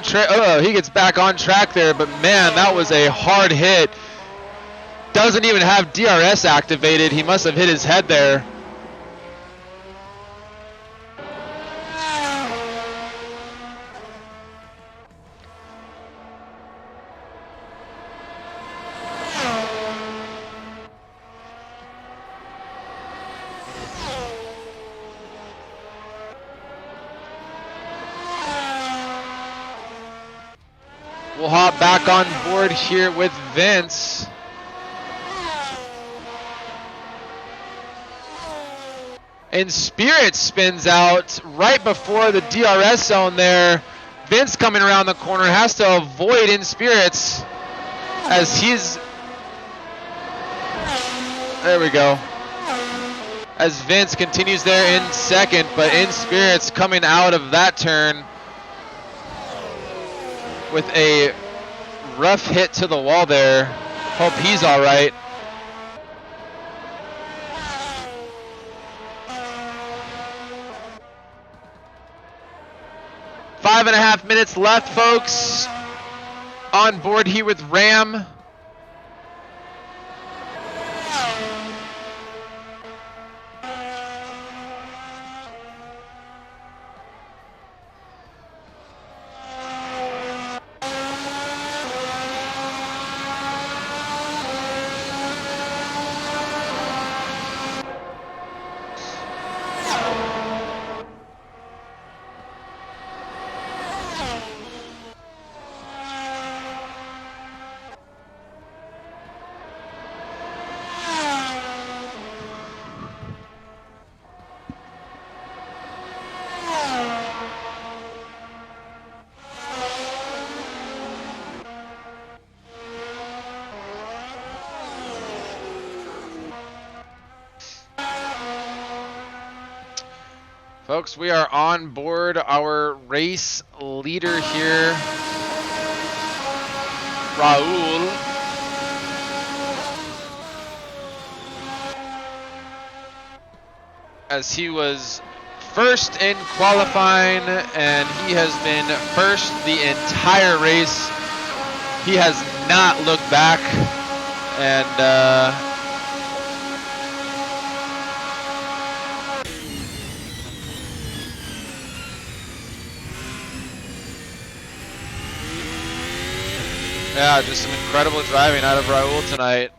track. He gets back on track there, but man, that was a hard hit. Doesn't even have DRS activated. He must have hit his head there. We'll hop back on board here with Vince. And Spirit spins out right before the DRS zone there. Vince coming around the corner has to avoid In Spirits as he's... There we go. As Vince continues there in second, but In Spirits coming out of that turn with a rough hit to the wall there. Hope he's all right. Five and a half minutes left, folks. On board here with Ram. Folks, we are on board our race leader here, Raul. As he was first in qualifying, and he has been first the entire race. He has not looked back, and yeah, just some incredible driving out of Raul tonight.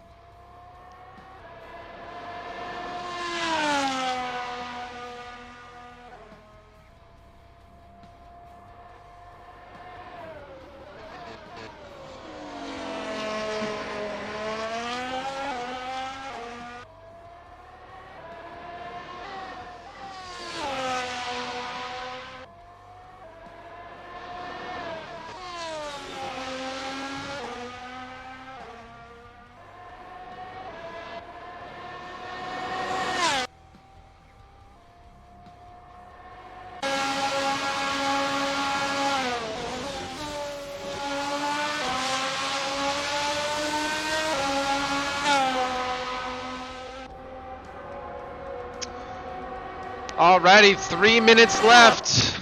Alrighty, 3 minutes left.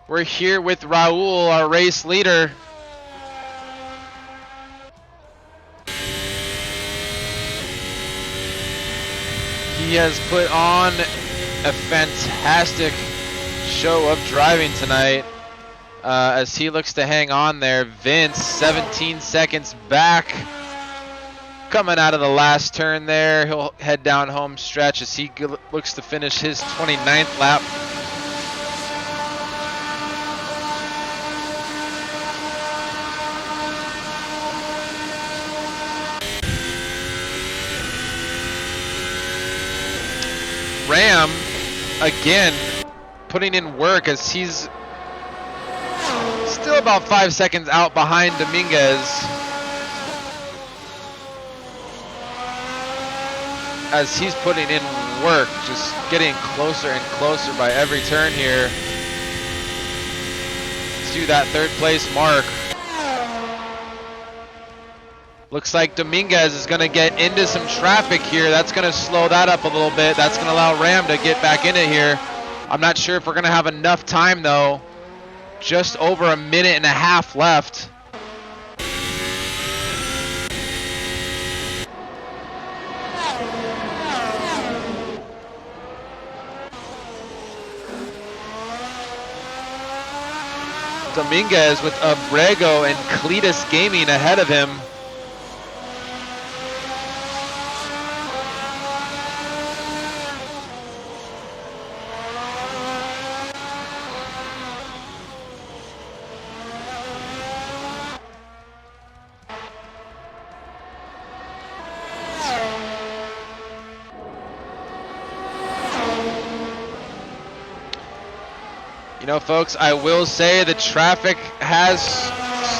We're here with Raul, our race leader. He has put on a fantastic show of driving tonight as he looks to hang on there. Vince, 17 seconds back. Coming out of the last turn there, he'll head down home stretch as he looks to finish his 29th lap. Ram, again, putting in work as he's still about 5 seconds out behind Dominguez. As he's putting in work, just getting closer and closer by every turn here to that third place mark. Looks like Dominguez is going to get into some traffic here. That's going to slow that up a little bit. That's going to allow Ram to get back in it here. I'm not sure if we're going to have enough time though. Just over a minute and a half left. Dominguez with Abrego and Cletus Gaming ahead of him. You know, folks, I will say the traffic has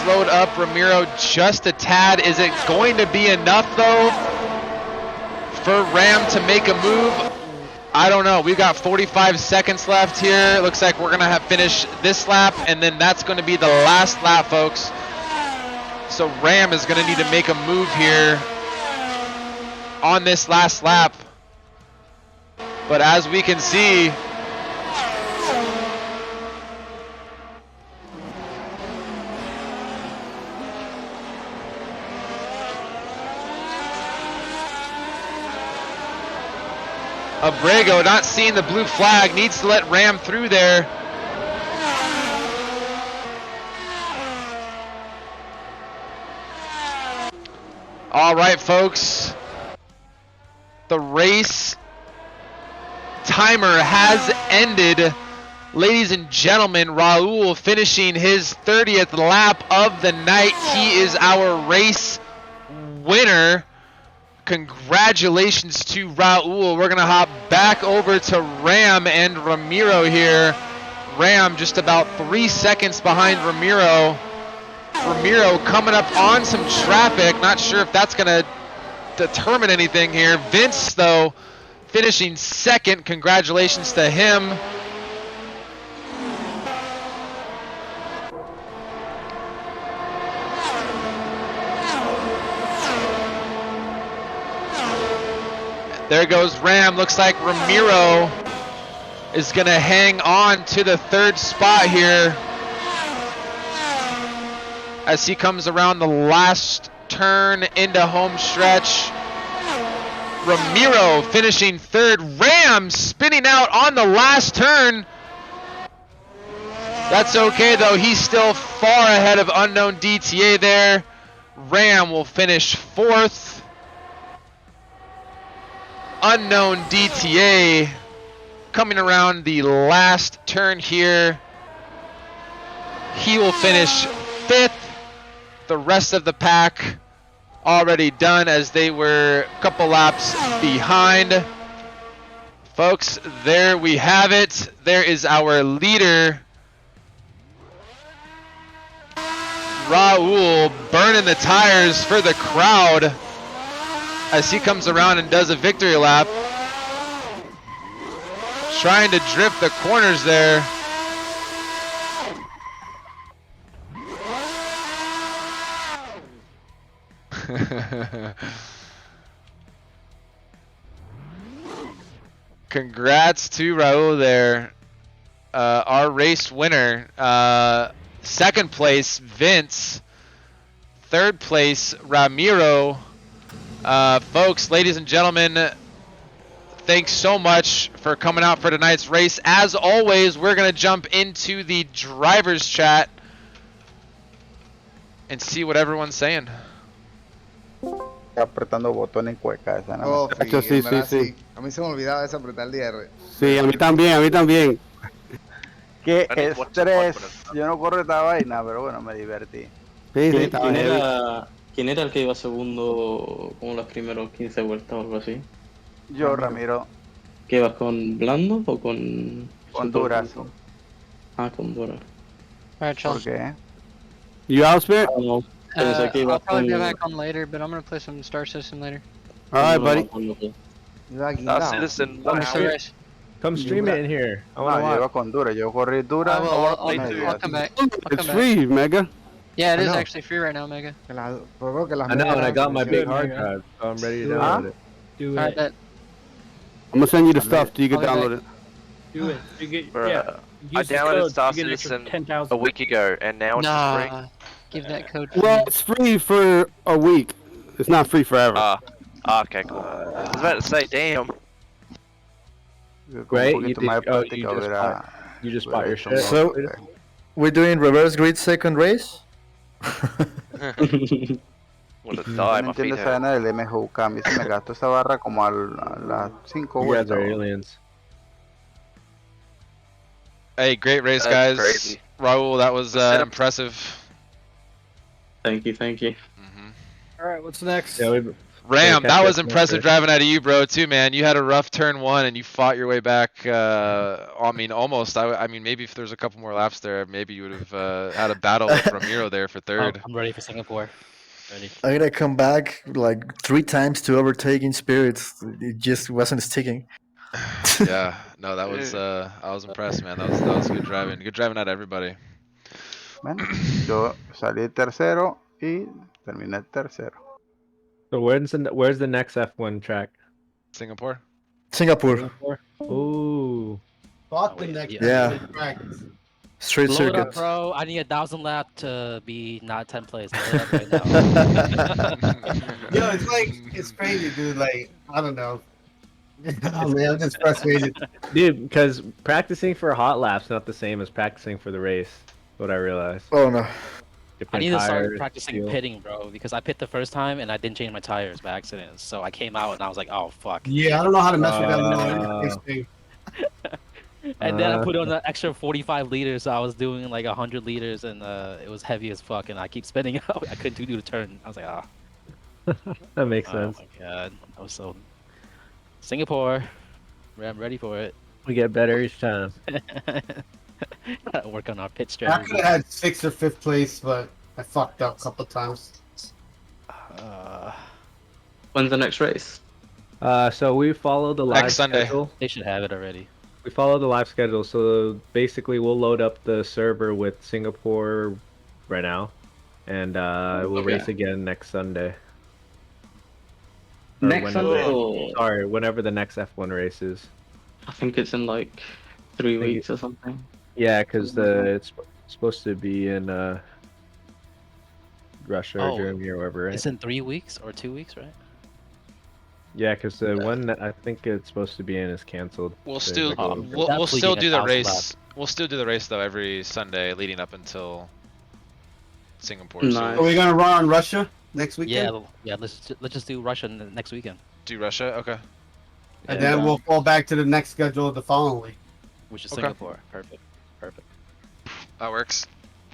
slowed up Ramiro just a tad. Is it going to be enough, though, for Ram to make a move? I don't know. We've got 45 seconds left here. Looks like we're going to have finished this lap, and then that's going to be the last lap, folks. So Ram is going to need to make a move here on this last lap. But as we can see, Abrego not seeing the blue flag, needs to let Ram through there. All right, folks. The race timer has ended. Ladies and gentlemen, Raul finishing his 30th lap of the night. He is our race winner. Congratulations to Raul. We're going to hop back over to Ram and Ramiro here. Ram just about 3 seconds behind Ramiro. Ramiro coming up on some traffic. Not sure if that's going to determine anything here. Vince, though, finishing second. Congratulations to him. There goes Ram. Looks like Ramiro is going to hang on to the third spot here as he comes around the last turn into home stretch. Ramiro finishing third. Ram spinning out on the last turn. That's okay, though. He's still far ahead of Unknown DTA there. Ram will finish fourth. Unknown DTA coming around the last turn here. He will finish fifth. The rest of the pack already done as they were a couple laps behind. Folks, there we have it. There is our leader, Raul, burning the tires for the crowd as he comes around and does a victory lap. Trying to drift the corners there. Congrats to Raul there. Our race winner. Second place, Vince. Third place, Ramiro. Folks, ladies and gentlemen, thanks so much for coming out for tonight's race. As always, we're going to jump into the driver's chat and see what everyone's saying. Apretando botón en cueca esa, ¿no? Oh, Eso sí, en verdad, sí. A mí se me olvidaba eso apretar el DR. Sí, a mí también, a mí también. Qué I need one estrés. support, Yo no corro esta vaina, pero bueno, me divertí. Sí, sí, ¿Quién, estaba quién heavy. era, ¿Quién era el que iba segundo como los primeros 15 vueltas o algo así? Yo, Ramiro, ¿Qué ibas con blando o con Honduras. super blando? Ah, con Honduras. Alright, ¿Por chill. qué? You out, Spirit? No, pensé que I'll ibas probably be con... back on later, but I'm gonna play some Star System later. All right, buddy. Iba Star guindado. Citizen, Let me wow. see the race. Come stream it in here. I No, want to yo watch. iba con Dura. Yo corrí Dura. I will. play media, I'll come así. back. I'll It's come back. free, Mega. Yeah, it I is know. actually free right now, Mega. Pero creo que las I know, and I medias got my eran big como hard 100. drive, so I'm ready to Do it. download it. Do Alright, it. bet. I'm gonna send you the stuff so you can I'll be back. download it. Do it. You get, Bruh, yeah. I Use the downloaded code, Star you get an extra Citizen 10,000. a week ago, and now it's free. Nah, give that code. Well, it's free for a week. It's not free forever. Okay, cool. I was about to say, damn. Con Great, un you poquito did- más de oh, práctica you just hubiera- You just hubiera bought your hecho shit. mejor. So- We're doing reverse grid second race. Would have Yo died, no my feet entiendo esa hurt. vaina del MJUK. A mí se me gastó esa barra como a las 5 You guys vueltas. are bro. aliens. Hey, great race, That's guys. crazy. Raul, that was Set up- impressive. Thank you, thank you. Alright, what's next? Yeah, we. Ram, catch that up was next impressive race. driving out of you, bro, too, man. You had a rough turn one, and you fought your way back. I mean, almost. I mean, maybe if there's a couple more laps there, maybe you would have had a battle with Ramiro there for third. I'm ready for Singapore. Ready. I'm gonna come back like 3 times to overtaking spirits. It just wasn't sticking. Yeah, no, that was. I was impressed, man. That was good driving. Good driving out of everybody. Bueno, yo salí tercero y terminé tercero. So where's the next F1 track? Singapore. Singapore. Ooh. Fuck the next Yeah. Straight Blow it up, circuit. bro. I need 1,000 lap to be not 10th place. Blow it up right now. Yo, it's like, it's crazy, dude. Like, I don't know. Oh, man, I'm just frustrated. Dude, because practicing for hot laps not the same as practicing for the race. What I realized. Oh no. I Different need to start tires, practicing fuel. pitting, bro, because I pit the first time and I didn't change my tires by accident. So I came out and I was like, oh, fuck. Yeah, I don't know how to mess with that. Uh, This thing. And then I put on an extra 45 liters, so I was doing like 100 liters, and it was heavy as fuck, and I keep spinning out. I couldn't do the turn. I was like, ah. That makes Oh sense. my god. I was so... Singapore. I'm ready for it. We get better each time. Gotta work on our pit I strategy. could have had 6th or 5th place, but I fucked up a couple times. When's the next race? So we follow the live Next Sunday. schedule. They should have it already. We follow the live schedule, so basically we'll load up the server with Singapore right now, and we'll Okay. race again next Sunday. Or Next whenever- Sunday? Or... Sorry, whenever the next F1 race is. I think it's in like 3 weeks or something. Yeah, because it's supposed to be in Russia or Oh, Germany or wherever, right? It's in 3 weeks or 2 weeks, right? Yeah, because the one that I think it's supposed to be in is canceled. We'll So still it's like a- we'll Definitely still get do the 1,000 race. laps. We'll still do the race though every Sunday leading up until Singapore. Nice. So Are we gonna run on Russia next weekend? Yeah, let's just do Russia next weekend, do Russia. Okay. And then we'll fall back to the next schedule the following week. which is Okay. Singapore. Perfect. That works.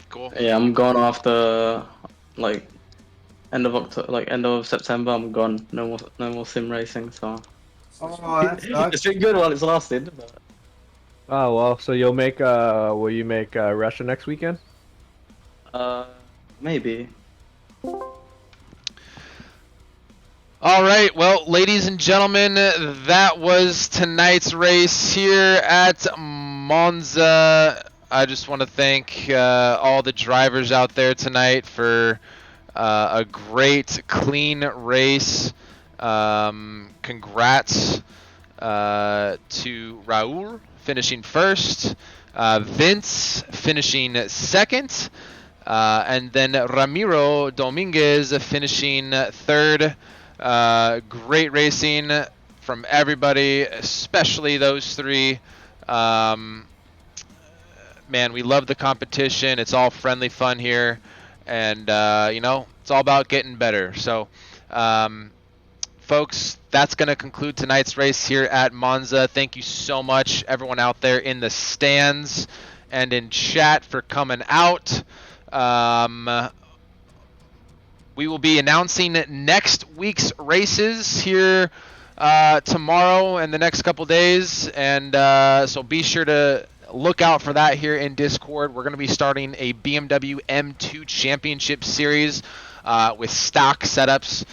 Cool. Yeah, I'm gone after like end of October, like end of September. I'm gone. No more sim racing. So Oh, that sucks. it's been good while it's lasted. But... Oh well, so you'll make will you make Russia next weekend? Maybe. All right, well, ladies and gentlemen, that was tonight's race here at Monza. I just want to thank all the drivers out there tonight for a great, clean race. Congrats to Raul finishing first, Vince finishing second, and then Ramiro Dominguez finishing third. Great racing from everybody, especially those three. Man, we love the competition. It's all friendly fun here, and you know, it's all about getting better. So, folks, that's going to conclude tonight's race here at Monza. Thank you so much, everyone out there in the stands and in chat, for coming out. We will be announcing next week's races here tomorrow and the next couple days, and so be sure to look out for that here in Discord. We're going to be starting a BMW M2 Championship Series with stock setups,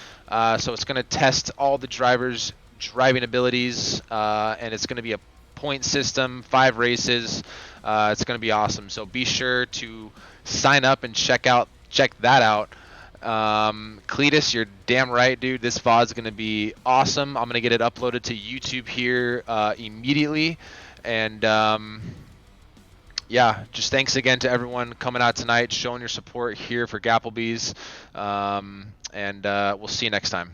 so it's going to test all the drivers' driving abilities, and it's going to be a point system, 5 races. It's going to be awesome, so be sure to sign up and check that out. Cletus, you're damn right, dude. This VOD is going to be awesome. I'm going to get it uploaded to YouTube here immediately. And yeah, just thanks again to everyone coming out tonight, showing your support here for Gapplebees. And we'll see you next time.